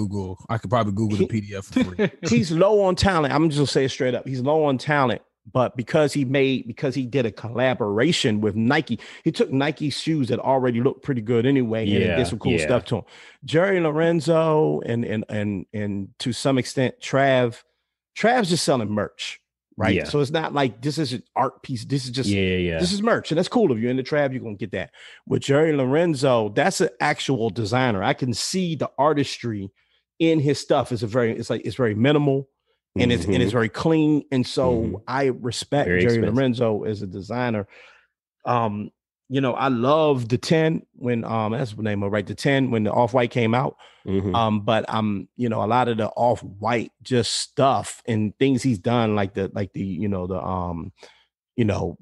probably Google the PDF for free. He's low on talent. I'm just gonna say it straight up. He's low on talent. But because he did a collaboration with Nike, he took Nike shoes that already looked pretty good anyway, and he did some cool stuff to him. Jerry Lorenzo and to some extent Trav's just selling merch, right? Yeah. So it's not like this is an art piece. This is just this is merch, and that's cool of you. In the Trav, you're gonna get that. With Jerry Lorenzo, that's an actual designer. I can see the artistry in his stuff. It's very minimal. And it's very clean, and so I respect Jerry Lorenzo as a designer. I love the 10 when that's the name of right, the 10 when the Off-White came out. But a lot of the Off-White just stuff and things he's done, like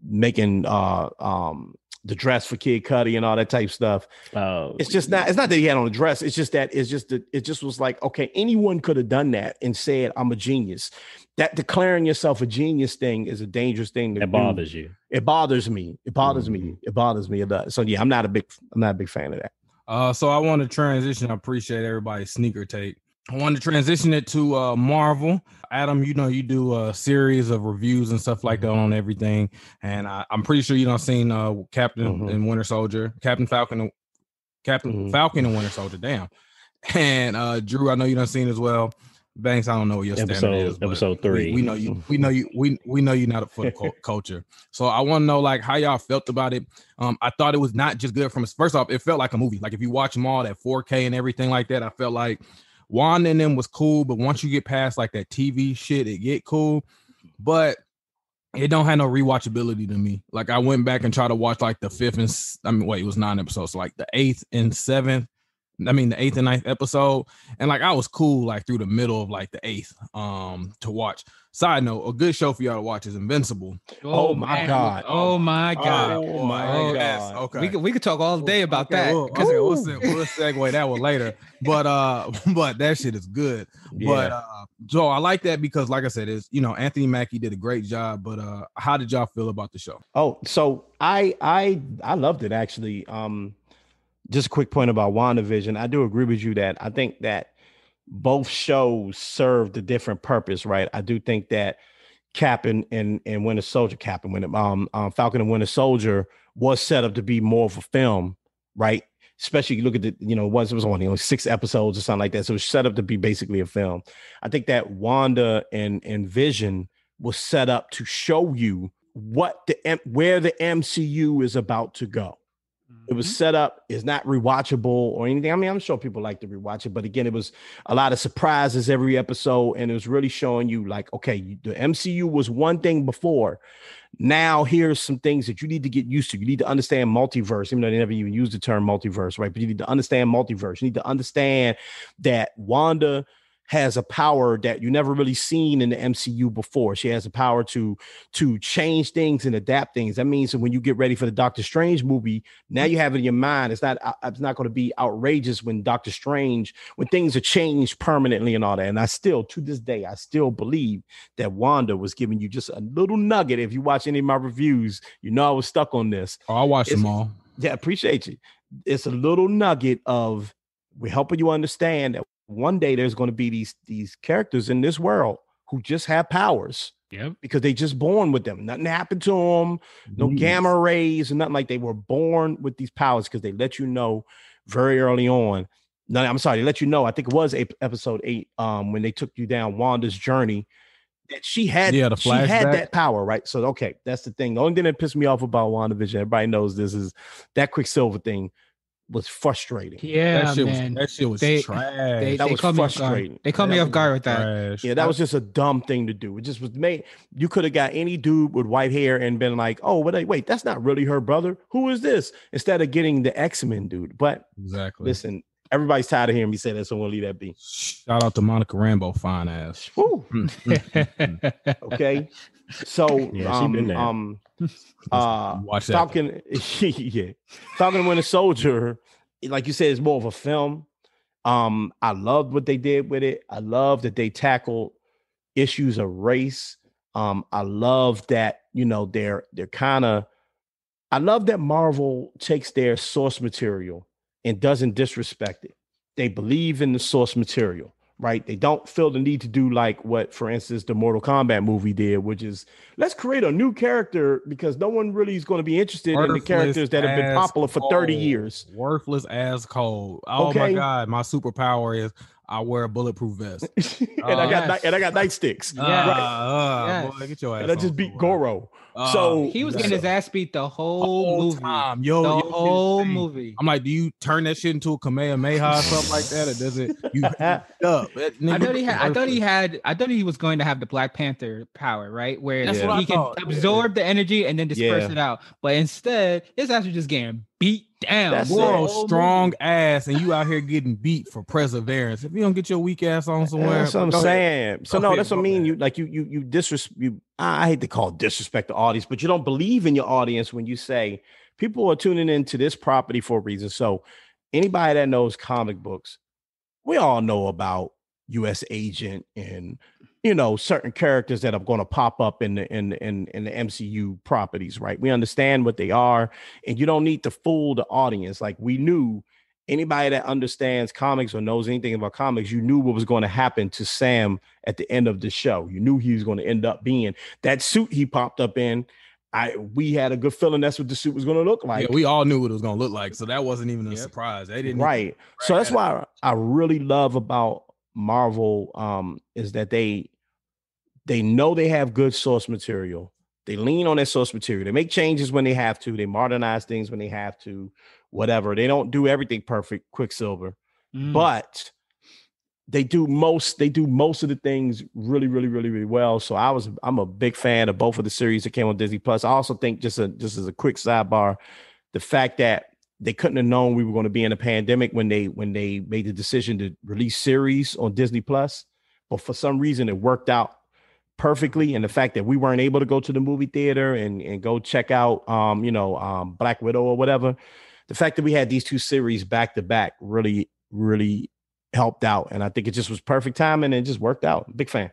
making the dress for Kid Cudi and all that type of stuff. It's not that he had on a dress. It just was like, okay, anyone could have done that and said, I'm a genius. That declaring yourself a genius thing is a dangerous thing. It bothers you. It bothers me. It bothers me. It bothers me. It does. So yeah, I'm not a big fan of that. So I want to transition. I appreciate everybody's sneaker take. I want to transition it to Marvel. Adam, you do a series of reviews and stuff like that on everything, and I'm pretty sure you don't seen Captain and Winter Soldier, Captain Falcon and Winter Soldier. Damn, and Drew, I know you don't seen as well. Banks, I don't know what your standard is. Episode 3. We know you. We know you're not for the culture. So I want to know like how y'all felt about it. I thought it was not just good from first off, it felt like a movie. Like if you watch them all at 4K and everything like that, I felt like Wanda and them was cool, but once you get past like that TV shit, it get cool, but it don't have no rewatchability to me. Like I went back and tried to watch like the 5th and it was 9 episodes, so like the 8th and 7th. The 8th and 9th episode, and like I was cool like through the middle of like the 8th to watch. Side note, a good show for y'all to watch is Invincible. Oh my god! Oh my god! Oh my god! Okay, we could talk all day about that. We'll segue that one later. But that shit is good. Yeah. But Joe, I like that because like I said, is Anthony Mackie did a great job. But how did y'all feel about the show? Oh, so I loved it actually. Just a quick point about WandaVision. I do agree with you that I think that both shows served a different purpose, right? I do think that Falcon and Winter Soldier was set up to be more of a film, right? Especially you look at it was only 6 episodes or something like that. So it was set up to be basically a film. I think that Wanda and Vision was set up to show you where the MCU is about to go. It was set up, it's not rewatchable or anything. I mean, I'm sure people like to rewatch it, but again, it was a lot of surprises every episode, and it was really showing you like, okay, the MCU was one thing before. Now here's some things that you need to get used to. You need to understand multiverse, even though they never even used the term multiverse, right? But you need to understand multiverse. You need to understand that Wanda has a power that you never really seen in the MCU before. She has a power to change things and adapt things. That means that when you get ready for the Doctor Strange movie, now you have it in your mind. It's not going to be outrageous when when things are changed permanently and all that. And to this day, I still believe that Wanda was giving you just a little nugget. If you watch any of my reviews, I was stuck on this. Oh, I watched them all. Yeah, appreciate you. It's a little nugget of we're helping you understand that one day there's going to be these characters in this world who just have powers. Yep. Because they just born with them. Nothing happened to them. No gamma rays and nothing like. They were born with these powers because they let you know very early on. No, I'm sorry. They let you know. I think it was episode 8. When they took you down Wanda's journey, that she had that power, right? So okay, that's the thing. The only thing that pissed me off about WandaVision, everybody knows this, is that Quicksilver thing was frustrating. Yeah, that shit was trash. That was frustrating. They caught me off guard with that. Yeah, that was just a dumb thing to do. It just was made. You could have got any dude with white hair and been like, "Oh, wait, that's not really her brother. Who is this?" Instead of getting the X-Men dude. But exactly. Listen, everybody's tired of hearing me say that, so we'll leave that be. Shout out to Monica Rambeau, fine ass. Woo. Okay, so watch that. Falcon, Falcon Winter Soldier, like you said, is more of a film. I loved what they did with it. I love that they tackled issues of race. I love that, they're kind of. I love that Marvel takes their source material and doesn't disrespect it. They believe in the source material, right? They don't feel the need to do like what, for instance, the Mortal Kombat movie did, which is let's create a new character because no one really is going to be interested in the characters that have been popular for 30 years. Worthless as cold. Oh my God, my superpower is I wear a bulletproof vest. and I got nightsticks. Boy, get your ass. And I just beat Goro. So he was getting his ass beat the whole movie. Time. The whole movie. I'm like, do you turn that shit into a Kamehameha or something like that? Or does it? You I thought he was going to have the Black Panther power, right? Where he can absorb the energy and then disperse it out. But instead, his ass was just getting beat down. That's strong ass, and you out here getting beat for perseverance. If you don't get your weak ass on somewhere, that's what I'm saying. So no, that's what I mean. You disrespect. I hate to call it disrespect the audience, but you don't believe in your audience when you say people are tuning into this property for a reason. So anybody that knows comic books, we all know about U.S. Agent and certain characters that are going to pop up in the MCU properties, right? We understand what they are, and you don't need to fool the audience. Like we knew anybody that understands comics or knows anything about comics, you knew what was going to happen to Sam at the end of the show. You knew he was going to end up being that suit he popped up in. We had a good feeling that's what the suit was going to look like. Yeah, we all knew what it was going to look like, so that wasn't even a surprise. They didn't So that's why I really love about Marvel is that they know they have good source material. They lean on their source material. They make changes when they have to. They modernize things when they have to. Whatever. They don't do everything perfect, Quicksilver, but they do most of the things really, really, really, really well. So I'm a big fan of both of the series that came on Disney Plus. I also think just as a quick sidebar, the fact that they couldn't have known we were going to be in a pandemic when they made the decision to release series on Disney Plus, but for some reason it worked out perfectly. And the fact that we weren't able to go to the movie theater and go check out Black Widow or whatever. The fact that we had these two series back to back really, really helped out. And I think it just was perfect timing and it just worked out. Big fan.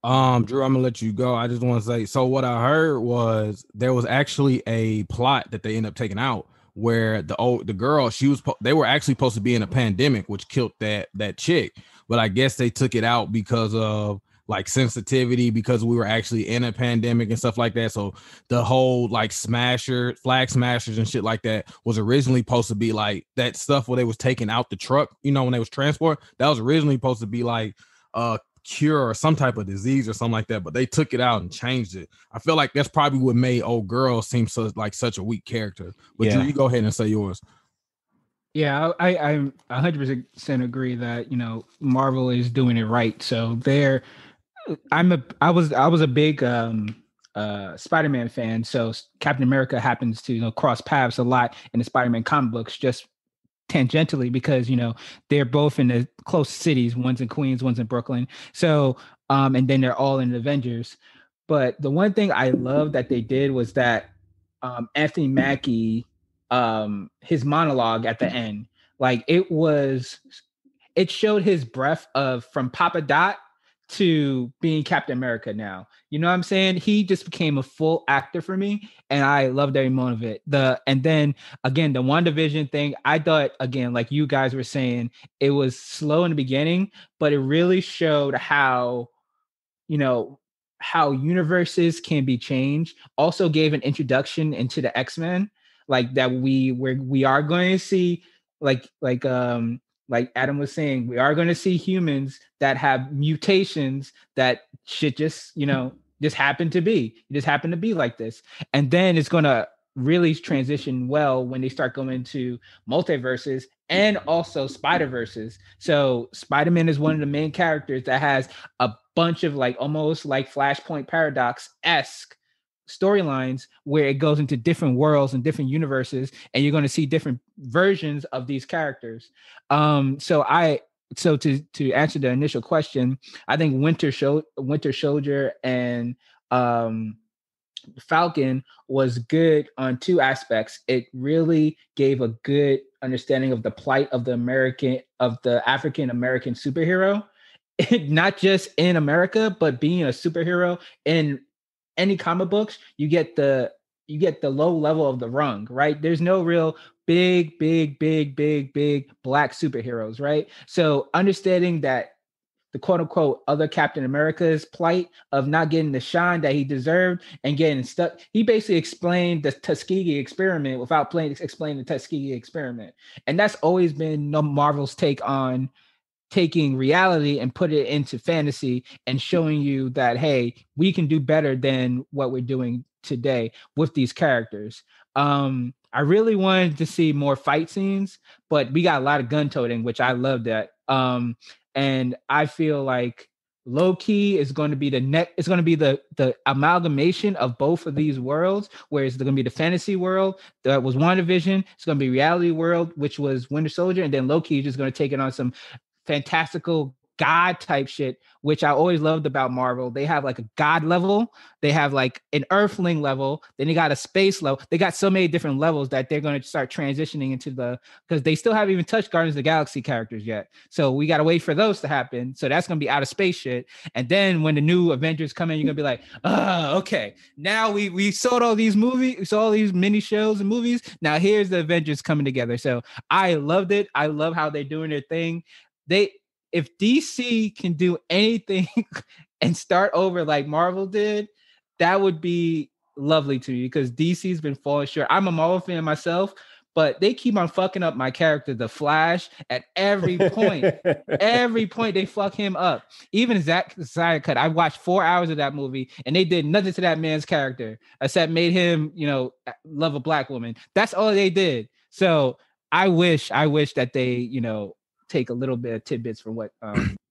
Drew, I'm gonna let you go. I just want to say, so what I heard was there was actually a plot that they ended up taking out where the girl, they were actually supposed to be in a pandemic, which killed that chick. But I guess they took it out because of like sensitivity, because we were actually in a pandemic and stuff like that. So the whole like flag smashers and shit like that was originally supposed to be like that stuff where they was taking out the truck, when they was transport, that was originally supposed to be like a cure or some type of disease or something like that, but they took it out and changed it. I feel like that's probably what made old girl seem like such a weak character. But Drew, you go ahead and say yours. Yeah, I 100% agree that Marvel is doing it right. So I was a big Spider-Man fan. So Captain America happens to cross paths a lot in the Spider-Man comic books, just tangentially because they're both in the close cities. One's in Queens, one's in Brooklyn. So and then they're all in the Avengers. But the one thing I love that they did was that Anthony Mackie, his monologue at the end, like it showed his breadth of from Papa Dot to being Captain America now. You know what I'm saying? He just became a full actor for me, and I loved every moment of it. And then again, the WandaVision thing, I thought, again, like you guys were saying, it was slow in the beginning, but it really showed how how universes can be changed. Also gave an introduction into the X-Men, like that we are going to see, like Adam was saying, we are going to see humans that have mutations that should just happen to be like this. And then it's going to really transition well when they start going to multiverses and also Spider-Verses. So Spider-Man is one of the main characters that has a bunch of like almost like Flashpoint Paradox-esque storylines where it goes into different worlds and different universes, and you're going to see different versions of these characters. So to answer the initial question, I think Winter Soldier and Falcon was good on two aspects. It really gave a good understanding of the plight of the African American superhero, not just in America, but being a superhero in any comic books. You get the low level of the rung, right? There's no real big black superheroes, right? So understanding that the quote unquote other Captain America's plight of not getting the shine that he deserved and getting stuck. He basically explained the Tuskegee experiment without explaining the Tuskegee experiment. And that's always been Marvel's take on taking reality and put it into fantasy and showing you that, hey, we can do better than what we're doing today with these characters. I really wanted to see more fight scenes, but we got a lot of gun toting, which I love that. And I feel like Loki is going to be it's going to be the amalgamation of both of these worlds, where it's going to be the fantasy world that was WandaVision, it's going to be reality world, which was Winter Soldier, and then Loki is just going to take it on some fantastical God type shit, which I always loved about Marvel. They have like a God level, they have like an Earthling level, then they got a space level. They got so many different levels that they're going to start transitioning into because they still haven't even touched Guardians of the Galaxy characters yet. So we got to wait for those to happen. So that's going to be out of space shit. And then when the new Avengers come in, you're going to be like, okay, now we saw all these movies, we saw all these mini shows and movies. Now here's the Avengers coming together. So I loved it. I love how they're doing their thing. If DC can do anything and start over like Marvel did, that would be lovely to me, because DC's been falling short. I'm a Marvel fan myself, but they keep on fucking up my character, the Flash, at every point. Every point they fuck him up. Even Zack Snyder Cut, I watched 4 hours of that movie and they did nothing to that man's character except made him, love a black woman. That's all they did. So I wish that they, take a little bit of tidbits from what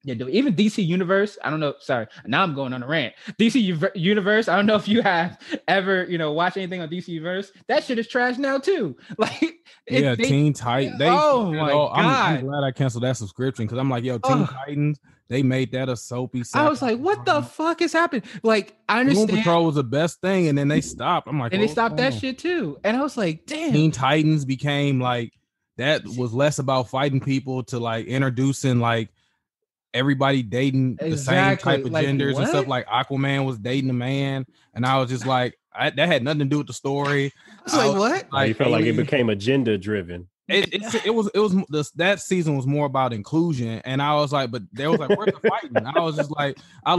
they're doing. Even DC Universe, I don't know. Sorry, now I'm going on a rant. DC Universe, I don't know if you have ever, watched anything on DC Universe. That shit is trash now too. Like, Teen Titans. I'm glad I canceled that subscription, because I'm like, Teen Titans. They made that a soapy. I was like, what the fuck is happening? Like, I understand. Doom Patrol was the best thing, and then they stopped. I'm like, and they stopped that shit too. And I was like, damn. Teen Titans became like. That was less about fighting people to like introducing like everybody dating the same type of genders and stuff. Like Aquaman was dating a man, and I was just like, that had nothing to do with the story. I was like, what? Like, you felt like it became agenda driven. That season was more about inclusion, and I was like, but there was like, where's the fighting? I was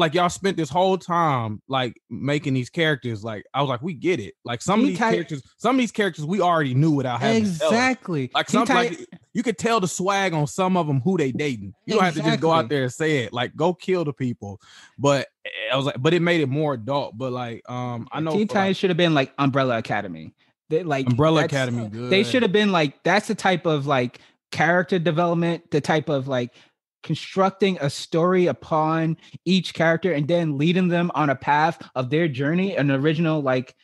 like, y'all spent this whole time like making these characters. Like, I was like, we get it. Like some of these characters we already knew without having exactly. Like like you could tell the swag on some of them who they dating. You don't have to just go out there and say it. Like, go kill the people. But I was like, but it made it more adult. But like, I know Teen Titans should have been like Umbrella Academy. Umbrella Academy, good. They should have been like, that's the type of like character development, the type of like constructing a story upon each character and then leading them on a path of their journey, an original like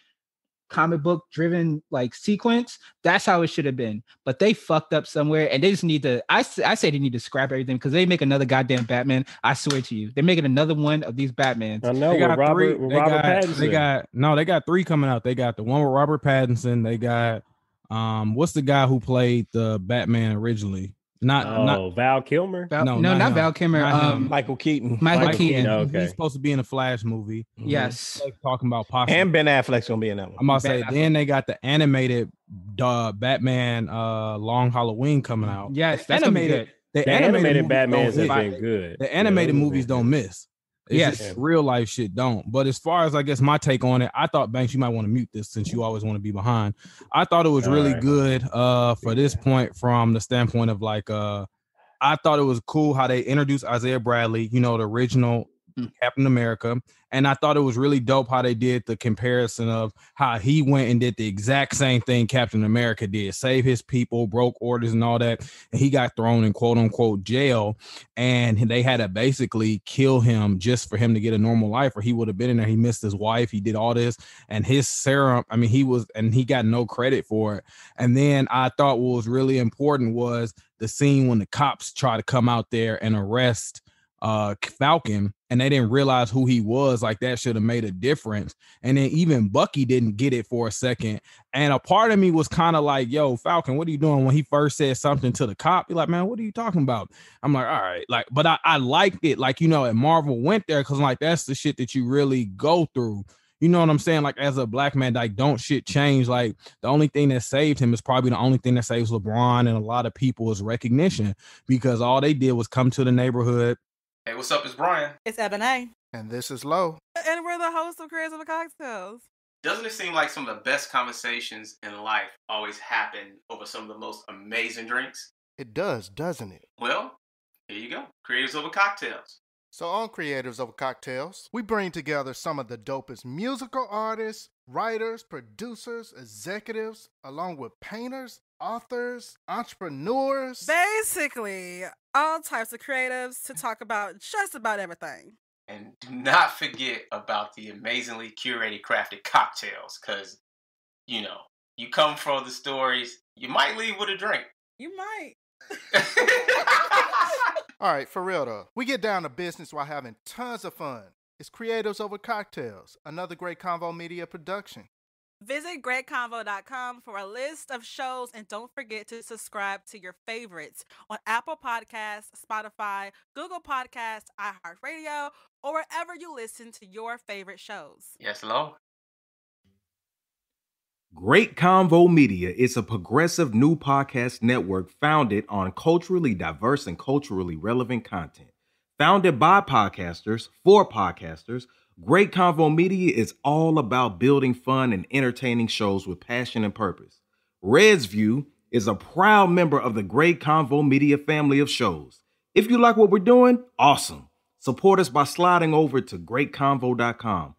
comic book driven like sequence. That's how it should have been. But they fucked up somewhere, and they just need to, I say they need to scrap everything, because they make another goddamn Batman. I swear to you, they're making another one of these Batmans. I know. They got Robert Pattinson. They got 3 coming out. They got the one with Robert Pattinson. They got what's the guy who played the Batman originally? Not Val Kilmer. Not Val Kilmer. Michael Keaton. Michael Keaton. Okay. He's supposed to be in a Flash movie. Yes. Talking about possibly. And Ben Affleck's gonna be in that one. I'm about to say. Then they got the animated Batman Long Halloween coming out. Yes, that's animated. The animated Batman's have been good. The animated movies don't miss. It's just real life shit don't. But as far as I guess my take on it, I thought, Banks, you might want to mute this since you always want to be behind. I thought it was really good for this point from the standpoint of like I thought it was cool how they introduced Isaiah Bradley, you know, the original Captain America. And I thought it was really dope how they did the comparison of how he went and did the exact same thing Captain America did, save his people, broke orders and all that. And he got thrown in quote unquote jail. And they had to basically kill him just for him to get a normal life, or he would have been in there. He missed his wife. He did all this. And his serum, I mean, he got no credit for it. And then I thought what was really important was the scene when the cops try to come out there and arrest Falcon, and they didn't realize who he was. Like, that should have made a difference. And then even Bucky didn't get it for a second. And a part of me was kind of like, yo, Falcon, what are you doing? When he first said something to the cop, you're like, man, what are you talking about? I'm like, all right, like, but I liked it, like, you know, and Marvel went there because like that's the shit that you really go through. You know what I'm saying? Like, as a black man, like, don't shit change. Like, the only thing that saved him is probably the only thing that saves LeBron and a lot of people is recognition, because all they did was come to the neighborhood. Hey, what's up? It's Brian. It's Ebony. And this is Lo. And we're the hosts of Creators of Cocktails. Doesn't it seem like some of the best conversations in life always happen over some of the most amazing drinks? It does, doesn't it? Well, here you go. Creators Over Cocktails. So on Creators Over Cocktails, we bring together some of the dopest musical artists, writers, producers, executives, along with painters, authors, entrepreneurs. Basically, all types of creatives to talk about just about everything. And do not forget about the amazingly curated, crafted cocktails, because, you know, you come for the stories, you might leave with a drink. You might. All right, for real though, we get down to business while having tons of fun. It's Creatives Over Cocktails, another great Convo Media production. Visit greatconvo.com for a list of shows, and don't forget to subscribe to your favorites on Apple Podcasts, Spotify, Google Podcasts, iHeartRadio, or wherever you listen to your favorite shows. Yes, Lo. Great Convo Media is a progressive new podcast network founded on culturally diverse and culturally relevant content. Founded by podcasters for podcasters, Great Convo Media is all about building fun and entertaining shows with passion and purpose. Red's View is a proud member of the Great Convo Media family of shows. If you like what we're doing, awesome. Support us by sliding over to greatconvo.com.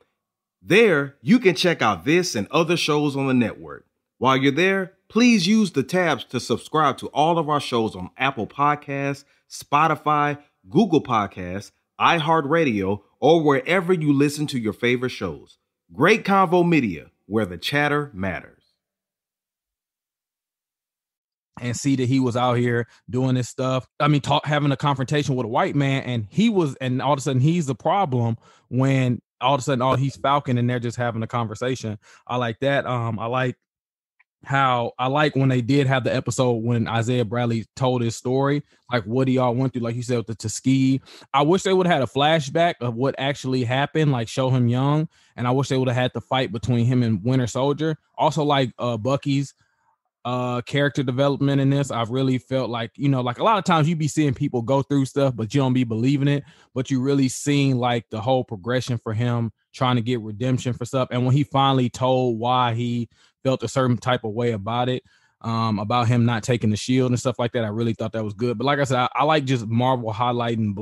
There, you can check out this and other shows on the network. While you're there, please use the tabs to subscribe to all of our shows on Apple Podcasts, Spotify, Google Podcasts, iHeartRadio, or wherever you listen to your favorite shows. Great Convo Media, where the chatter matters. And see that he was out here doing this stuff. I mean, having a confrontation with a white man, and all of a sudden he's the problem when all of a sudden, he's Falcon and they're just having a conversation. I like that. I like when they did have the episode when Isaiah Bradley told his story, like what he all went through, like you said, with the Tuskegee. I wish they would have had a flashback of what actually happened, like show him young. And I wish they would have had the fight between him and Winter Soldier. Also, like Bucky's character development in this, I've really felt like, you know, like a lot of times you be seeing people go through stuff, but you don't be believing it, but you really seen like the whole progression for him trying to get redemption for stuff. And when he finally told why he felt a certain type of way about it, about him not taking the shield and stuff like that, I really thought that was good. But like I said, I like just Marvel highlighting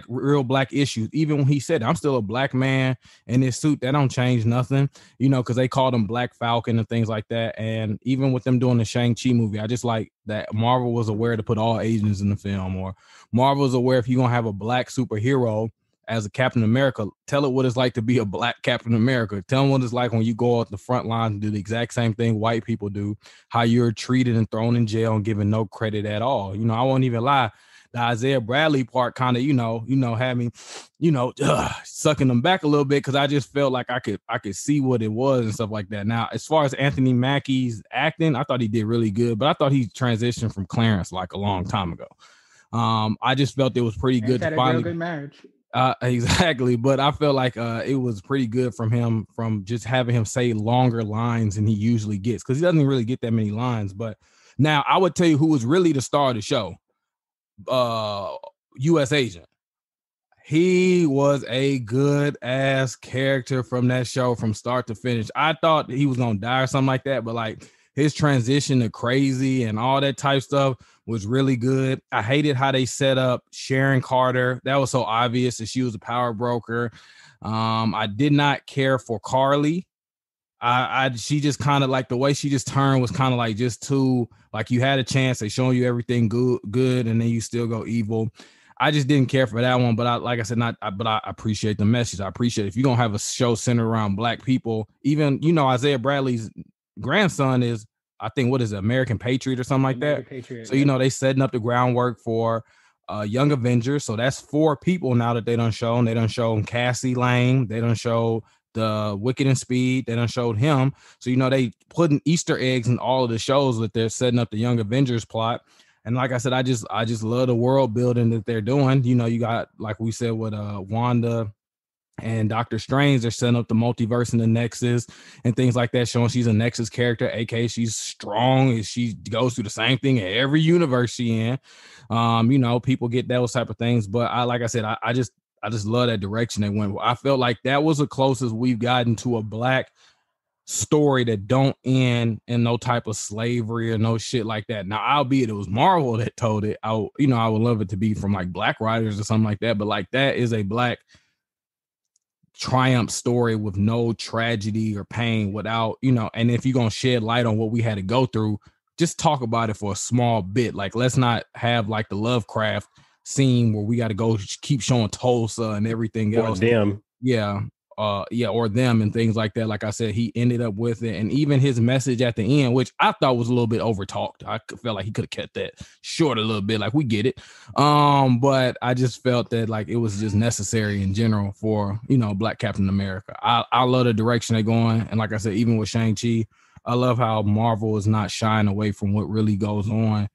real black issues. Even when he said, I'm still a black man in this suit, that don't change nothing, you know, because they called him Black Falcon and things like that. And even with them doing the Shang-Chi movie, I just like that Marvel was aware to put all Asians in the film, or Marvel was aware if you're gonna have a black superhero as a Captain America, tell it what it's like to be a black Captain America. Tell them what it's like when you go out the front lines and do the exact same thing white people do, how you're treated and thrown in jail and given no credit at all. You know, I won't even lie. The Isaiah Bradley part kind of, you know, had me, sucking them back a little bit, because I just felt like I could see what it was and stuff like that. Now, as far as Anthony Mackie's acting, I thought he did really good, but I thought he transitioned from Clarence like a long time ago. I just felt it was pretty good to finally. Good marriage. Exactly, but I felt like it was pretty good from him, from just having him say longer lines than he usually gets, because he doesn't really get that many lines. But now I would tell you who was really the star of the show. U.S. Agent. He was a good ass character from that show from start to finish. I thought he was gonna die or something like that, but like his transition to crazy and all that type stuff was really good. I hated how they set up Sharon Carter. That was so obvious that she was a power broker. I did not care for Carly. She just kind of like the way she just turned was kind of like just too like you had a chance. They showing you everything good, and then you still go evil. I just didn't care for that one, but like I said, but I appreciate the message. I appreciate if you're gonna have a show centered around Black people. Even Isaiah Bradley's grandson is, I think, what is it, American Patriot or something like American that. Patriot, so they setting up the groundwork for Young Avengers. So that's 4 people now that they done shown. They done shown Cassie Lang. They done show the Wicked and Speed. They done showed him. So they putting Easter eggs in all of the shows that they're setting up the Young Avengers plot. And like I said, I just love the world building that they're doing. You got, like we said, with Wanda and Doctor Strange, they're setting up the multiverse and the Nexus and things like that, showing she's a Nexus character, aka she's strong and she goes through the same thing in every universe she in. People get those type of things, but I just love that direction they went. I felt like that was the closest we've gotten to a Black story that don't end in no type of slavery or no shit like that. Now, albeit it was Marvel that told it, I would love it to be from like Black writers or something like that. But like that is a Black triumph story with no tragedy or pain without, and if you're gonna shed light on what we had to go through, just talk about it for a small bit. Like, let's not have like the Lovecraft scene where we got to go keep showing Tulsa and everything else. Or them. Or them and things like that. Like I said, he ended up with it, and even his message at the end, which I thought was a little bit overtalked. I felt like he could have kept that short a little bit. Like, we get it, but I just felt that like it was just necessary in general for Black Captain America. I love the direction they're going, and like I said, even with Shang-Chi, I love how Marvel is not shying away from what really goes on.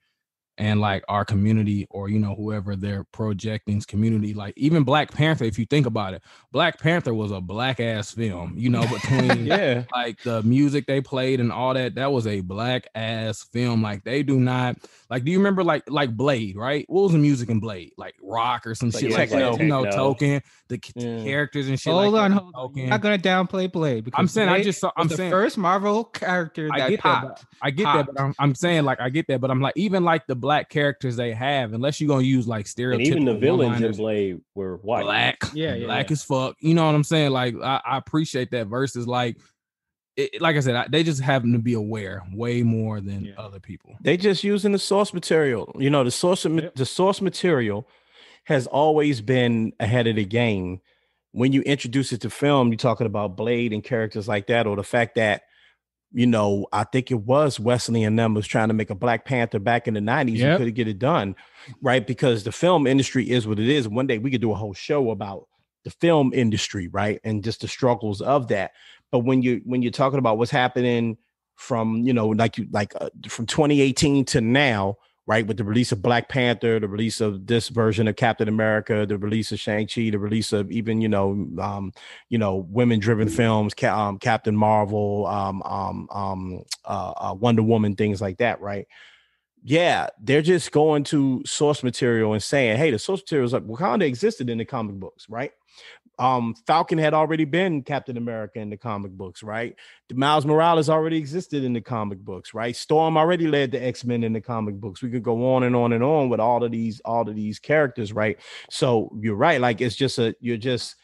And like our community, or whoever they're projecting's community, like even Black Panther, if you think about it, Black Panther was a Black ass film, between like the music they played and all that was a Black ass film. Like, they do not, like, do you remember like Blade, right? What was the music in Blade? Like rock or some shit like that, Token, the characters and shit. Hold on. I'm not gonna downplay Blade, because I'm saying Blade I'm the saying first Marvel character that I get that, but I'm saying like I get that, but I'm like, even like the Black characters they have, unless you're gonna use like stereotypical, and even the villains in Blade were white, black as fuck. You know what I'm saying? Like, I appreciate that versus like, like I said, they just happen to be aware way more than other people. They just using the source material. The source material has always been ahead of the game. When you introduce it to film, you're talking about Blade and characters like that, or the fact that I think it was Wesley and them was trying to make a Black Panther back in the 90s. You couldn't get it done, right? Because the film industry is what it is. One day we could do a whole show about the film industry, right? And just the struggles of that. But when you're talking about what's happening from, from 2018 to now, right? With the release of Black Panther, the release of this version of Captain America, the release of Shang-Chi, the release of even, women-driven films, Captain Marvel, Wonder Woman, things like that, right? Yeah, they're just going to source material and saying, hey, the source material is like Wakanda existed in the comic books, right? Falcon had already been Captain America in the comic books, right? Miles Morales already existed in the comic books, right? Storm already led the X-Men in the comic books. We could go on and on and on with all of these characters, right? So you're right. Like, you're just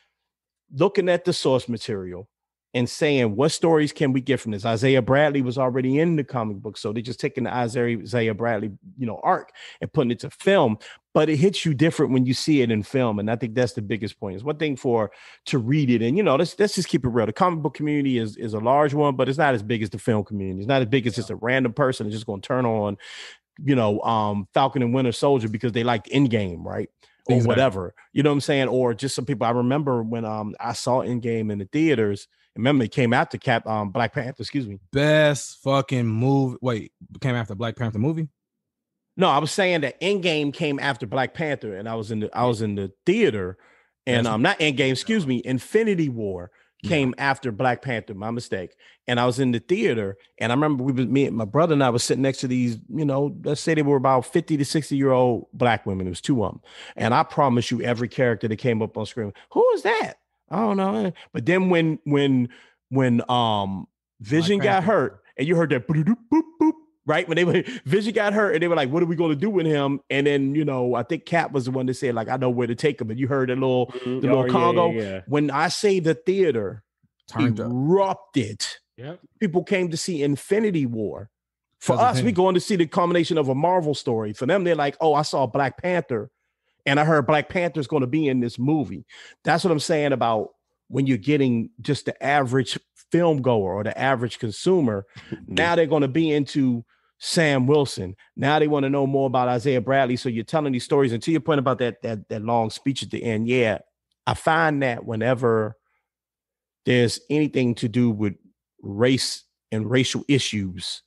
looking at the source material and saying, what stories can we get from this? Isaiah Bradley was already in the comic book, so they're just taking the Isaiah Bradley, arc and putting it to film. But it hits you different when you see it in film, and I think that's the biggest point. It's one thing to read it, and let's just keep it real. The comic book community is a large one, but it's not as big as the film community. It's not as big as just a random person that's just going to turn on, Falcon and Winter Soldier because they liked Endgame, right? Or whatever, you know what I'm saying? Or just some people. I remember when I saw Endgame in the theaters. Remember, it came after Black Panther. Excuse me. Best fucking movie. Wait, came after Black Panther movie? No, I was saying that Endgame came after Black Panther, and I was in the theater, and not Endgame. Excuse me, Infinity War came after Black Panther. My mistake. And I was in the theater, and I remember me and my brother and I was sitting next to these, let's say they were about 50 to 60-year-old Black women. It was two of them. And I promise you, every character that came up on screen, who is that? I don't know. But then when Vision got hurt, and you heard that boop, boop, boop, right? When Vision got hurt, and they were like, what are we going to do with him? And then, I think Cap was the one that said, like, I know where to take him. And you heard the little Congo. Yeah. When I say the theater erupted, people came to see Infinity War. For us, we going to see the culmination of a Marvel story. For them, they're like, oh, I saw Black Panther, and I heard Black Panther's going to be in this movie. That's what I'm saying about when you're getting just the average film goer or the average consumer. Now they're going to be into Sam Wilson. Now they want to know more about Isaiah Bradley. So you're telling these stories. And to your point about that long speech at the end, yeah, I find that whenever there's anything to do with race and racial issues,